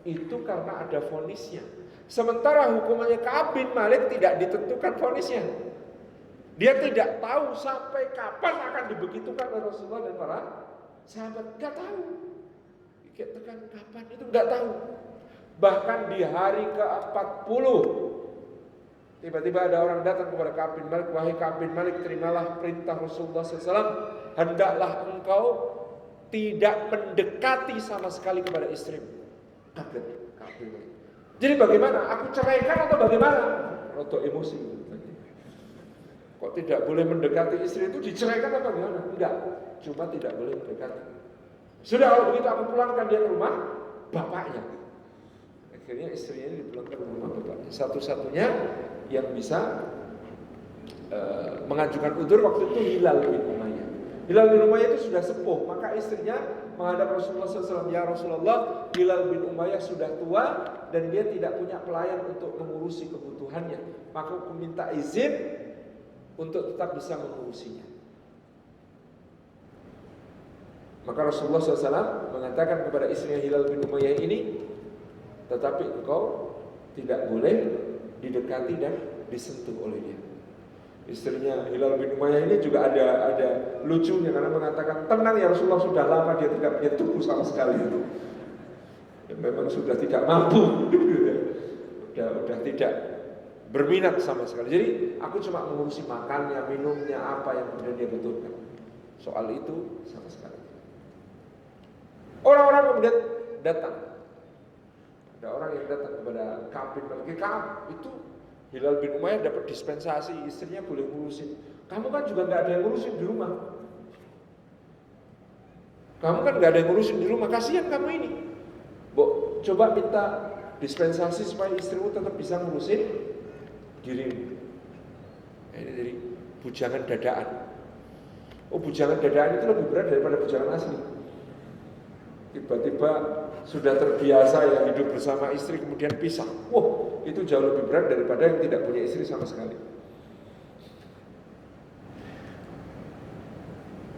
Itu karena ada vonisnya. Sementara hukumannya Ka'ab bin Malik tidak ditentukan vonisnya. Dia tidak tahu sampai kapan akan dibegitukan oleh Rasulullah dan para sahabat. Gak tahu. Dikatakan kapan itu gak tahu. Bahkan di hari ke-40 tiba-tiba ada orang datang kepada Ka'ab bin Malik. Wahai Ka'ab bin Malik, terimalah perintah Rasulullah SAW. Hendaklah engkau tidak mendekati sama sekali kepada istrimu. Kaget Ka'ab bin Malik. Jadi bagaimana? Aku ceraikan atau bagaimana? Roto emosi. Kok tidak boleh mendekati istri itu, diceraikan apa gimana? Enggak, cuma tidak boleh mendekati. Sudah, kalau begitu aku pulangkan dia ke rumah bapaknya. Akhirnya istrinya dipulangkan ke rumah bapaknya. Satu-satunya yang bisa mengajukan udzur waktu itu Hilal bin Umayyah. Hilal bin Umayyah itu sudah sepuh, maka istrinya menghadap Rasulullah SAW. Ya Rasulullah, Hilal bin Umayyah sudah tua dan dia tidak punya pelayan untuk mengurusi kebutuhannya. Maka aku minta izin untuk tetap bisa mengurusinya. Maka Rasulullah SAW mengatakan kepada istrinya Hilal bin Umayyah ini, tetapi engkau tidak boleh didekati dan disentuh oleh dia. Istrinya Hilal bin Umayyah ini juga ada lucunya karena mengatakan, tenang ya Rasulullah, sudah lama dia tidak menyentuhku sama sekali. Memang sudah tidak mampu, sudah tidak berminat sama sekali. Jadi aku cuma mengurusi makannya, minumnya, apa yang kemudian dia butuhkan. Soal itu sama sekali. Orang-orang kemudian datang. Ada orang yang datang kepada Ka'ab bin Malik. Ka'ab, itu Hilal bin Umayyah dapat dispensasi, istrinya boleh ngurusin. Kamu kan juga nggak ada yang ngurusin di rumah. Kamu kan nggak ada yang ngurusin di rumah. Kasihan kamu ini. Coba minta dispensasi supaya istrimu tetap bisa ngurusin dirimu. Ini dari bujangan dadaan. Oh, bujangan dadaan itu lebih berat daripada bujangan asli. Tiba-tiba sudah terbiasa ya hidup bersama istri kemudian pisah. Wah, itu jauh lebih berat daripada yang tidak punya istri sama sekali.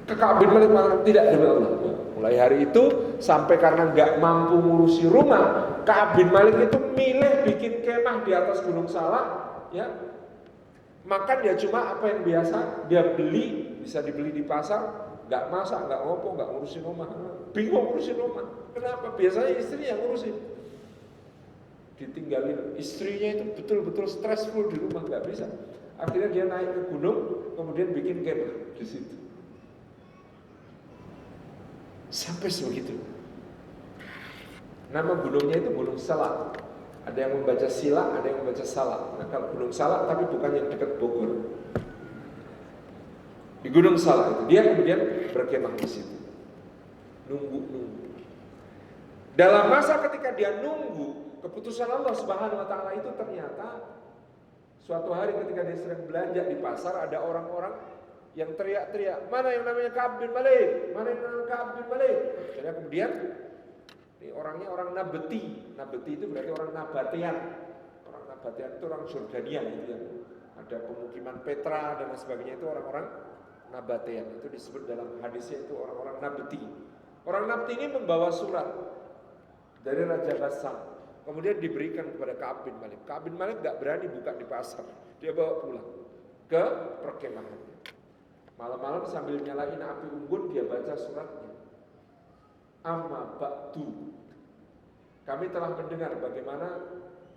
Ka'ab bin Malik mengatakan tidak, demi Allah. Mulai hari itu sampai karena nggak mampu ngurusi rumah, Ka'ab bin Malik itu milih bikin kemah di atas Gunung Salak. Ya, makan ya cuma apa yang biasa dia beli, bisa dibeli di pasar, nggak masak, nggak ngopo, nggak ngurusin rumah, bingung ngurusin rumah. Kenapa? Biasanya istri yang ngurusin, ditinggalin istrinya itu betul-betul stressful di rumah, nggak bisa. Akhirnya dia naik ke gunung, kemudian bikin kemah di situ. Sampai sebegitu. Nama gunungnya itu Gunung Salak. Ada yang membaca Sila, ada yang membaca Salak. Nah, kalau Gunung Salak tapi bukan yang dekat Bogor. Di Gunung Salak itu dia kemudian berkemah di situ. Nunggu. Dalam masa ketika dia nunggu keputusan Allah Subhanahu wa taala itu, ternyata suatu hari ketika dia sedang belanja di pasar, ada orang-orang yang teriak-teriak, "Mana yang namanya Ka'ab bin Malik? Mana yang namanya Ka'ab bin Malik?" Jadi kemudian ini orangnya orang Nabati. Nabati itu berarti orang Nabatean. Orang Nabatean itu orang Jordania gitu ya. Ada pemukiman Petra dan sebagainya, itu orang-orang Nabatean. Itu disebut dalam hadisnya itu orang-orang Nabati. Orang Nabati ini membawa surat dari Raja Ghassam. Kemudian diberikan kepada Ka'ab bin Malik. Ka'ab bin Malik gak berani buka di pasar. Dia bawa pulang ke perkemahannya. Malam-malam sambil nyalain api unggun dia baca suratnya. Amma ba'du, kami telah mendengar bagaimana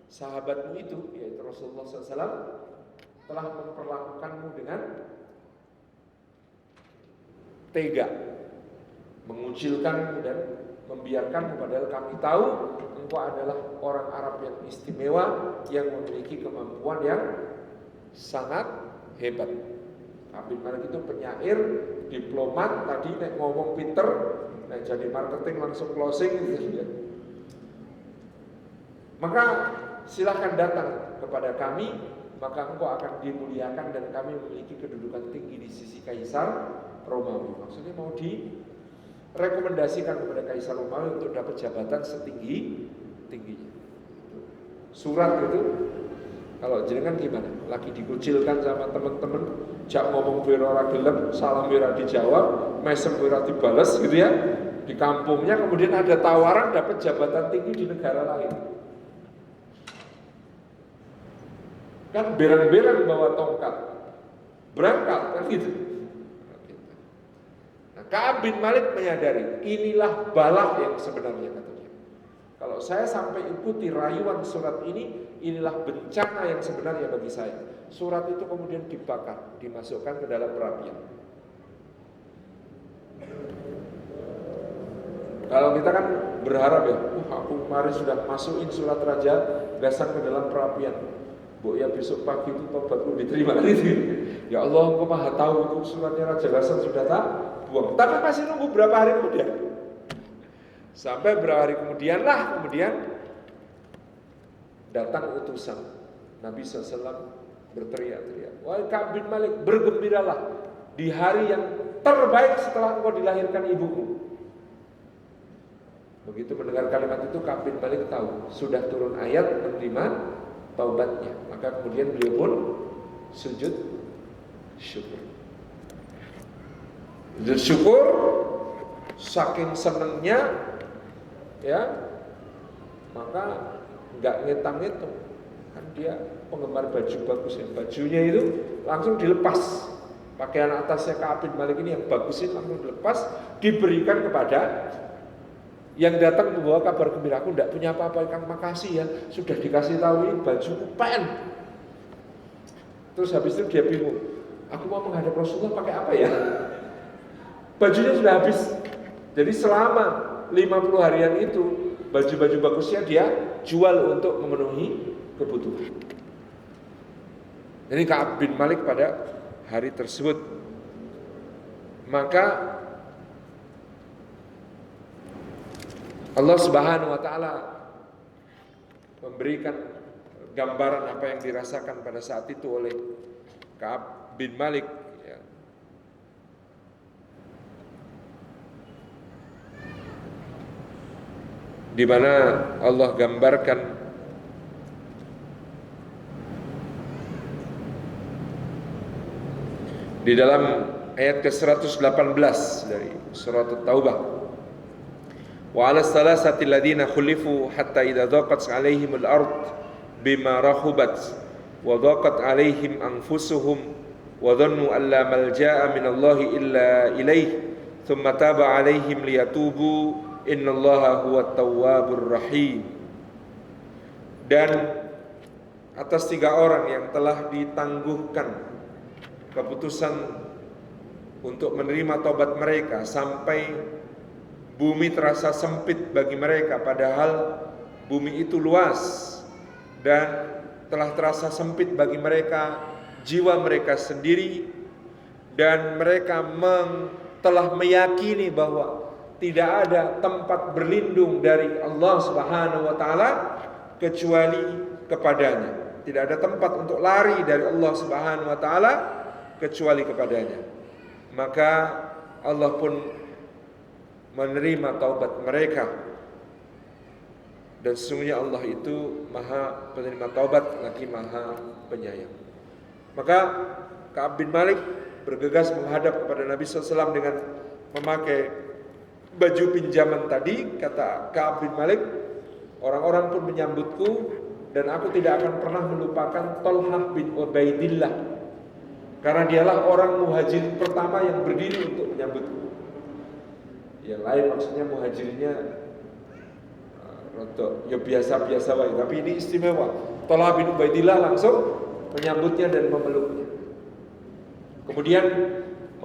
sahabatmu itu, yaitu Rasulullah SAW, telah memperlakukanmu dengan tega, mengucilkanmu dan membiarkanmu, padahal kami tahu engkau adalah orang Arab yang istimewa, yang memiliki kemampuan yang sangat hebat. Ka'ab bin Malik itu penyair, diplomat, tadi nek ngomong pinter, nek jadi marketing langsung closing gitu ya. Maka silakan datang kepada kami, maka engkau akan dimuliakan dan kami memiliki kedudukan tinggi di sisi kaisar. Romawi. Maksudnya mau direkomendasikan kepada Kaisar Romawi untuk dapat jabatan setinggi-tingginya. Surat itu, kalau jenengan gimana? Lagi dikucilkan sama teman-teman, jak ngomong wira ora gelem, salam wira dijawab, mesem wira dibales gitu ya. Di kampungnya kemudian ada tawaran dapat jabatan tinggi di negara lain. Kan berang-berang bawa tongkat, berangkat kan gitu. Nah, Ka'ab bin Malik menyadari inilah balak yang sebenarnya katanya. Kalau saya sampai ikuti rayuan surat ini, inilah bencana yang sebenarnya bagi saya. Surat itu kemudian dibakar, dimasukkan ke dalam perapian. Kalau kita kan berharap ya, aku kemarin sudah masukin surat raja Gasan ke dalam perapian. Bu ya besok pagi itu tobatku diterima gitu. Ya Allah, Engkau Maha tahu itu suratnya Raja Gasan sudah tak buang. Tapi masih nunggu berapa hari kemudian. Sampai berapa hari kemudian datang utusan Nabi SAW berteriak-teriak, wahai Ka'ab bin Malik, bergembiralah di hari yang terbaik setelah engkau dilahirkan ibumu. Begitu mendengar kalimat itu, Ka'ab bin Malik tahu sudah turun ayat menerima taubatnya. Maka kemudian beliau pun sujud syukur. Sujud syukur, saking senangnya ya, maka nggak ngitung-ngitung. Kan dia penggemar baju bagus ya, bajunya itu langsung dilepas. Pakaian atasnya Ka'ab bin Malik ini yang bagusin langsung dilepas, diberikan kepada yang datang membawa kabar gembira. Aku tidak punya apa-apa, Kang, makasih ya, sudah dikasih tahu ini baju pen. Terus habis itu dia bingung, aku mau menghadap Rasulullah pakai apa ya? Bajunya sudah habis. Jadi selama 50 harian itu baju-baju bagusnya dia jual untuk memenuhi kebutuhan. Jadi Ka'ab bin Malik pada hari tersebut, maka Allah Subhanahu wa taala memberikan gambaran apa yang dirasakan pada saat itu oleh Ka'ab bin Malik ya. Di mana Allah gambarkan di dalam ayat ke-118 dari surat At-Taubah. Wa 'ala salasati alladziina khulifu hatta idza dhaqat 'alaihim al-ard bima rahubat wa dhaqat 'alaihim anfusuhum wa dhannu an la malja'a min Allah illa ilaihi thumma taba 'alaihim liyatubu innallaha huwat tawwabur rahim. Dan atas 3 orang yang telah ditangguhkan keputusan untuk menerima taubat mereka sampai bumi terasa sempit bagi mereka, padahal bumi itu luas, dan telah terasa sempit bagi mereka jiwa mereka sendiri, dan mereka telah meyakini bahwa tidak ada tempat berlindung dari Allah Subhanahu wa taala kecuali kepadanya. Tidak ada tempat untuk lari dari Allah Subhanahu wa taala kecuali kepadanya. Maka Allah pun menerima taubat mereka, dan sesungguhnya Allah itu Maha penerima taubat lagi Maha penyayang. Maka Ka'ab bin Malik bergegas menghadap kepada Nabi SAW dengan memakai baju pinjaman tadi. Kata Ka'ab bin Malik, orang-orang pun menyambutku dan aku tidak akan pernah melupakan Thalhah bin Ubaidillah, karena dialah orang muhajir pertama yang berdiri untuk menyambutku. Yang lain maksudnya muhajirnya ya biasa-biasa wae, tapi ini istimewa. Thalhah bin Ubaidillah langsung menyambutnya dan memeluknya. Kemudian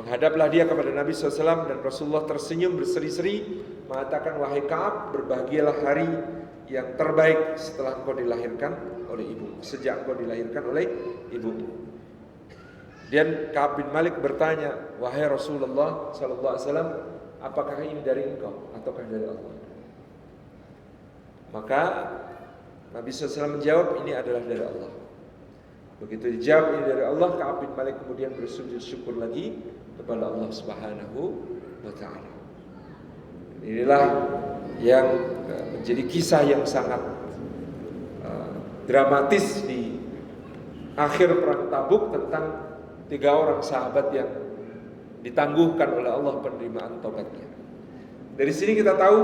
menghadaplah dia kepada Nabi SAW, dan Rasulullah tersenyum berseri-seri mengatakan, wahai Ka'ab, berbahagialah hari yang terbaik setelah engkau dilahirkan oleh ibumu, sejak engkau dilahirkan oleh ibumu. Dan Ka'ab bin Malik bertanya, wahai Rasulullah SAW, apakah ini dari engkau ataukah dari Allah? Maka Nabi SAW menjawab, ini adalah dari Allah. Begitu dijawab ini dari Allah, Ka'ab bin Malik kemudian bersujud syukur lagi kepada Allah Subhanahu wa taala. Inilah yang menjadi kisah yang sangat dramatis di akhir perang Tabuk tentang 3 orang sahabat yang ditangguhkan oleh Allah penerimaan tobatnya. Dari sini kita tahu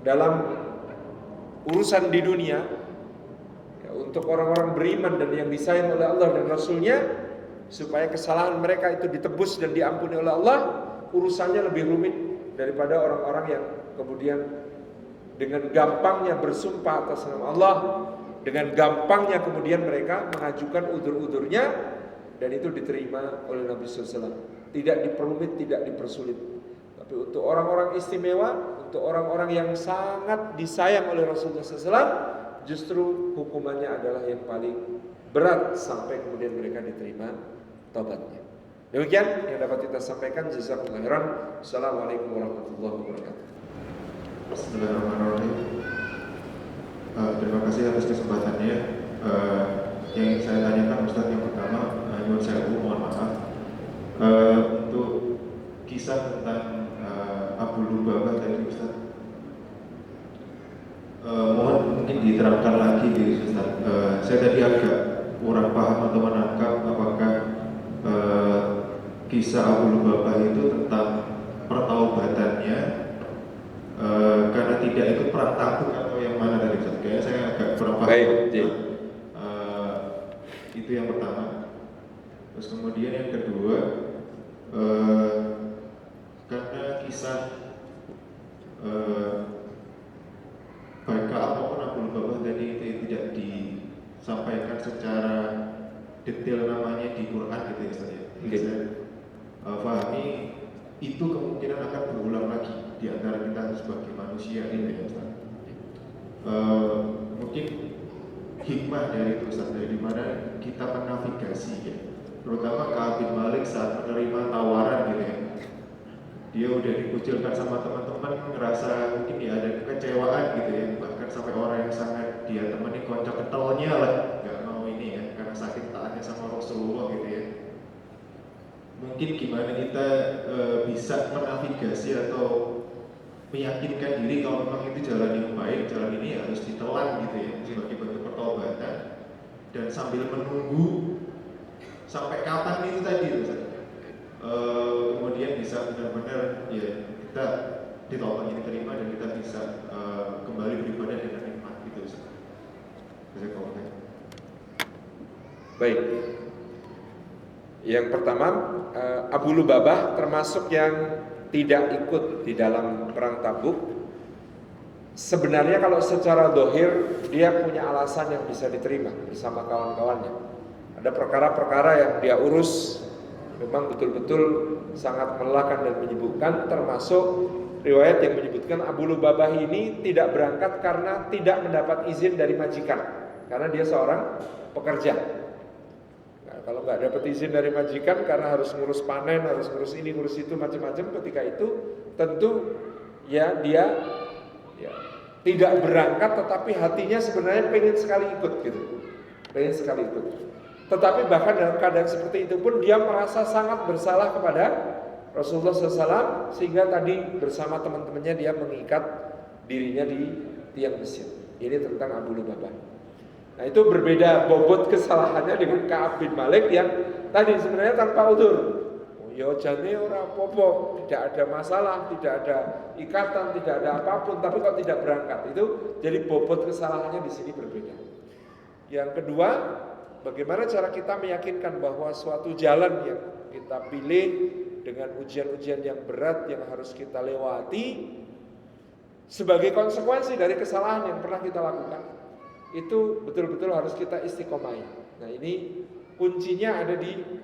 dalam urusan di dunia ya, untuk orang-orang beriman dan yang disayang oleh Allah dan Rasulnya, supaya kesalahan mereka itu ditebus dan diampuni oleh Allah, urusannya lebih rumit daripada orang-orang yang kemudian dengan gampangnya bersumpah atas nama Allah, dengan gampangnya kemudian mereka mengajukan udzur-udzurnya dan itu diterima oleh Nabi SAW. Tidak diperumit, tidak dipersulit. Tapi untuk orang-orang istimewa, untuk orang-orang yang sangat disayang oleh Rasulullah SAW, justru hukumannya adalah yang paling berat sampai kemudian mereka diterima taubatnya. Demikian yang dapat kita sampaikan. Jazakumullah khairan. Assalamualaikum warahmatullahi wabarakatuh. Bismillahirrahmanirrahim. Terima kasih atas kesempatannya. Yang saya tanyakan Ustaz, yang pertama, nyuwun sewu, mohon maaf. Untuk kisah tentang Abu Lubabah tadi Ustaz, mohon mungkin diterangkan lagi di Ustaz. Saya tadi agak kurang paham atau menangkap apakah kisah Abu Lubabah itu tentang pertaubatannya karena tidak ikut perang Tabuk atau yang mana tadi Ustaz? Kayaknya saya agak kurang paham. Baik, itu yang pertama. Terus kemudian yang kedua, karena kisah Baika ataupun Abu Lubabah tadi itu tidak disampaikan secara detail namanya di Quran gitu ya Ustaz ya. Saya pahami itu kemungkinan akan berulang lagi di antara kita sebagai manusia gitu ya Ustaz. Mungkin hikmah dari itu Ustaz, dari dimana kita menavigasi ya, terutama Ka'ab bin Malik saat menerima tawaran gitu ya, dia udah dikucilkan sama teman-teman, ngerasa mungkin dia ada kekecewaan gitu ya, bahkan sampai orang yang sangat dia temani kocok ketelnya lah, nggak mau ini ya, karena sakit taatnya sama Rasulullah gitu ya. Mungkin gimana kita bisa menavigasi atau meyakinkan diri kalau memang itu jalan yang baik, jalan ini harus ditelan gitu ya, sebagai bentuk pertobatan, dan sambil menunggu sampai kapan itu tadi kemudian bisa benar-benar ya kita ditolong ini terima dan kita bisa kembali beribadah dengan nikmat gitu. Baik. Yang pertama, Abu Lubabah termasuk yang tidak ikut di dalam perang Tabuk. Sebenarnya kalau secara dohir dia punya alasan yang bisa diterima bersama kawan-kawannya. Ada perkara-perkara yang dia urus memang betul-betul sangat melelahkan dan menyibukkan, termasuk riwayat yang menyebutkan Abu Lubabah ini tidak berangkat karena tidak mendapat izin dari majikan, karena dia seorang pekerja. Nah, kalau nggak dapat izin dari majikan karena harus ngurus panen, harus ngurus ini, ngurus itu, macam-macam, ketika itu tentu ya dia tidak berangkat, tetapi hatinya sebenarnya pengen sekali ikut gitu, pengen sekali ikut. Tetapi bahkan dalam keadaan seperti itu pun dia merasa sangat bersalah kepada Rasulullah SAW, sehingga tadi bersama teman-temannya dia mengikat dirinya di tiang mesin. Ini tentang Abu Lubabah. Nah, itu berbeda bobot kesalahannya dengan Ka'ab bin Malik yang tadi sebenarnya tanpa udzur. Ya jane ora apa-apa, tidak ada masalah, tidak ada ikatan, tidak ada apapun, tapi kok tidak berangkat. Itu jadi bobot kesalahannya di sini berbeda. Yang kedua, bagaimana cara kita meyakinkan bahwa suatu jalan yang kita pilih dengan ujian-ujian yang berat yang harus kita lewati sebagai konsekuensi dari kesalahan yang pernah kita lakukan, itu betul-betul harus kita istiqomahi. Nah, ini kuncinya ada di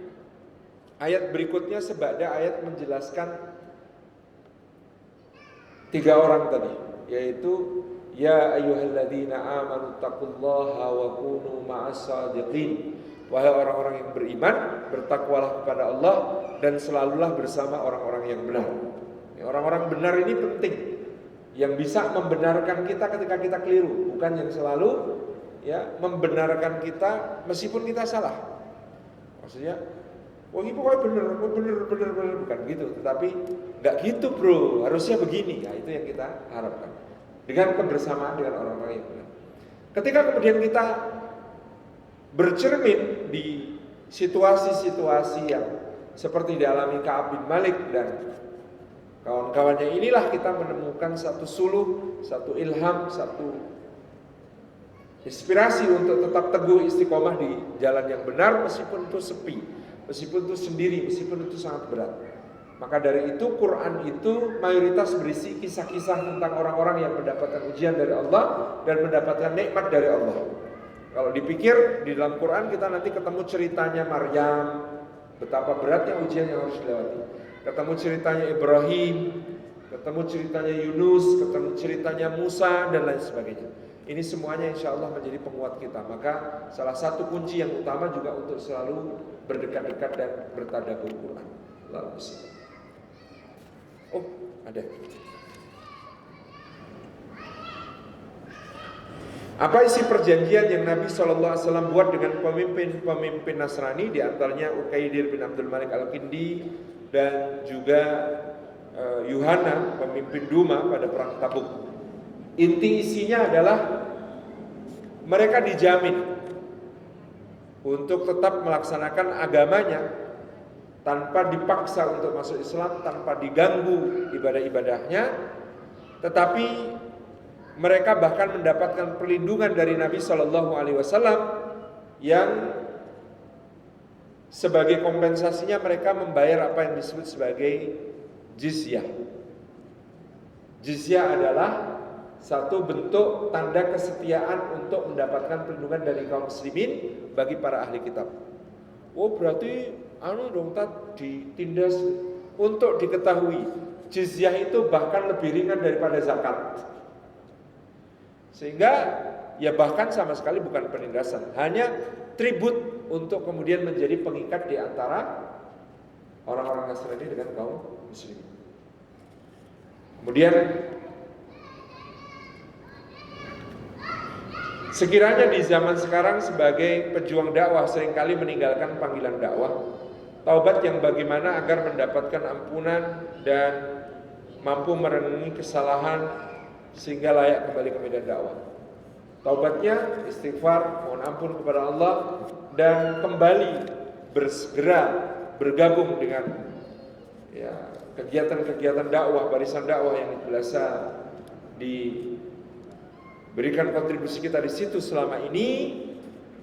ayat berikutnya, sebada ayat menjelaskan 3 orang tadi, yaitu ya ayyuhalladzina amanu taqullaha wa kunu ma'as shadiqin. Wahai orang-orang yang beriman, bertakwalah kepada Allah dan selalulah bersama orang-orang yang benar. Orang-orang benar ini penting, yang bisa membenarkan kita ketika kita keliru, bukan yang selalu ya membenarkan kita meskipun kita salah. Maksudnya Wah ini pokoknya bener, bukan gitu. Tetapi nggak gitu bro, harusnya begini. Ya itu yang kita harapkan. Dengan kebersamaan dengan orang-orang yang benar. Ketika kemudian kita bercermin di situasi-situasi yang seperti dialami Ka'ab bin Malik dan kawan-kawannya, inilah kita menemukan satu suluh, satu ilham, satu inspirasi untuk tetap teguh istiqomah di jalan yang benar meskipun itu sepi, meskipun itu sendiri, meskipun itu sangat berat. Maka dari itu Quran itu mayoritas berisi kisah-kisah tentang orang-orang yang mendapatkan ujian dari Allah dan mendapatkan nikmat dari Allah. Kalau dipikir di dalam Quran kita nanti ketemu ceritanya Maryam, betapa beratnya ujian yang harus dilewati. Ketemu ceritanya Ibrahim, ketemu ceritanya Yunus, ketemu ceritanya Musa dan lain sebagainya. Ini semuanya insya Allah menjadi penguat kita. Maka salah satu kunci yang utama juga untuk selalu berdekat-dekat dan bertadabbur Quran. Lalu oh ada. Apa isi perjanjian yang Nabi SAW buat dengan pemimpin-pemimpin Nasrani, di antaranya Uqaidir bin Abdul Malik Al-Kindi dan juga Yuhana, pemimpin Duma pada perang Tabuk. Inti isinya adalah mereka dijamin untuk tetap melaksanakan agamanya tanpa dipaksa untuk masuk Islam, tanpa diganggu ibadah-ibadahnya, tetapi mereka bahkan mendapatkan perlindungan dari Nabi SAW yang sebagai kompensasinya mereka membayar apa yang disebut sebagai jizyah. Jizyah adalah satu bentuk tanda kesetiaan untuk mendapatkan perlindungan dari kaum muslimin bagi para ahli kitab. Oh berarti dong ditindas. Untuk diketahui, jizyah itu bahkan lebih ringan daripada zakat. Sehingga ya bahkan sama sekali bukan penindasan, hanya tribut untuk kemudian menjadi pengikat di antara orang-orang Nasrani dengan kaum muslimin. Kemudian sekiranya di zaman sekarang sebagai pejuang dakwah seringkali meninggalkan panggilan dakwah, taubat yang bagaimana agar mendapatkan ampunan dan mampu merenungi kesalahan sehingga layak kembali ke medan dakwah. Taubatnya istighfar, mohon ampun kepada Allah dan kembali bersegera bergabung dengan kegiatan-kegiatan dakwah, barisan dakwah yang biasa diberikan kontribusi kita di situ selama ini,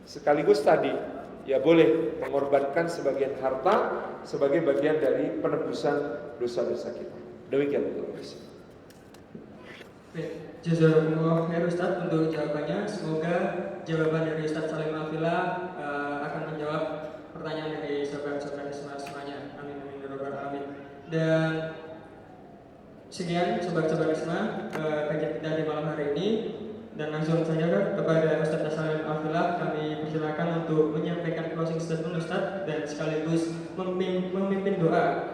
sekaligus tadi ya boleh mengorbankan sebagian harta sebagai bagian dari penebusan dosa-dosa kita. Demikian Ustaz. Jazakumullah khair Ustaz untuk jawabannya. Semoga jawaban dari Ustaz Salim Al-Fila akan menjawab pertanyaan dari sahabat-sahabat semuanya. Amin amin ya rabbal alamin. Dan sekian sahabat-sahabat semua kajian kita di malam hari ini, dan langsung saja kepada Ustaz Salim Al-Fila kami persilakan untuk menyampaikan closing statement Ustaz dan sekaligus memimpin doa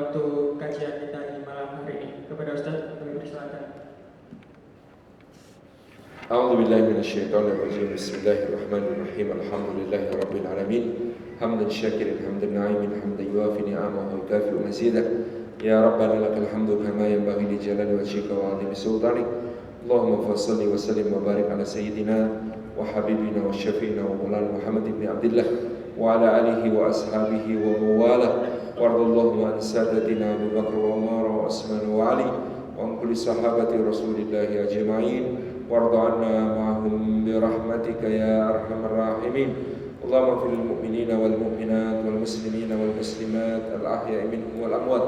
untuk kajian kita di malam hari ini. Kepada Ustaz kami persilakan. أعوذ بالله من الشيطان الرجيم بسم الله الرحمن الرحيم الحمد لله رب العالمين حمدا شاكرا حمدا نعيما حمدا يوافي نعمه ويكافئ مزيدا يا ربنا لك الحمد كما ينبغي لجلال وجهك وعظيم سلطانك اللهم صل وسلم وبارك على سيدنا وحبيبنا وشفينا ومولانا محمد بن عبد الله وعلى آله وأصحابه ومواله وارض اللهم عن سادتنا أبي بكر وعمر وعثمان وعلي وعن كل صحابة رسول الله أجمعين وارض عنا معهم برحمتك يا أرحم الراحمين اللهم اغفر للمؤمنين والمؤمنات والمسلمين والمسلمات الأحياء منهم والأموات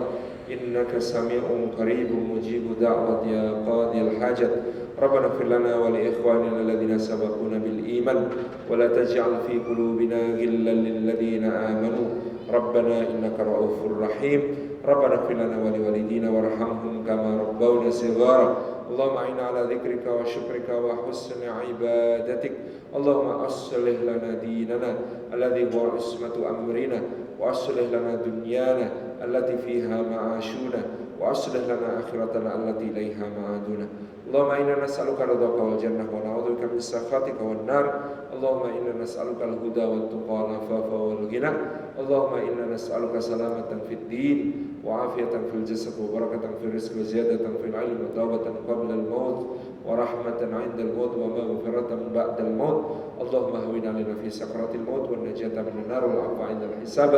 إنك سميع قريب مجيب دعوة يا قاضي الحاجات ربنا اغفر لنا ولإخواننا الذين سبقونا بالإيمان ولا تجعل في قلوبنا غلا للذين آمنوا ربنا إنك رؤوف رحيم ربنا اغفر لنا ولوالدينا وارحمهم كما ربونا صغارا اللهم أعنا على ذكرك وشكرك وحسن عبادتك اللهم أصلح لنا ديننا الذي هو عصمة أمرنا وأصلح لنا دنيانا التي فيها معاشنا وأصلح لنا آخرتنا التي إليها معادنا. اللهم إنا نسألك رضاك والجنة ونعوذ بك من سخطك والنار. اللهم إنا نسألك الهدى والتقى والعفاف والغنى. اللهم إنا نسألك سلامة في الدين وعافية في الجسد وبركة في الرزق وزيادة في العلم وتوبة قبل الموت ورحمة عند الموت ومغفرة بعد الموت. اللهم هون علينا في سكرات الموت والنجاة من النار والعفو عند الحساب.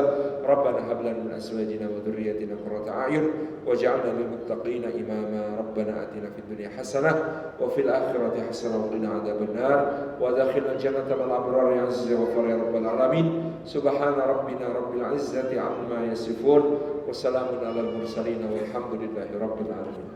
ربنا هب لنا من أزواجنا وذريتنا قرة أعين واجعلنا للمتقين إماما. ربنا آتنا في الدنيا حسنة وفي الآخرة حسنة وقنا عذاب النار وادخلنا الجنة مع الأبرار يا عزيز يا غفار يا رب العالمين. سبحان ربنا رب العزة عما يصفون وسلام على المرسلين والحمد لله رب العالمين.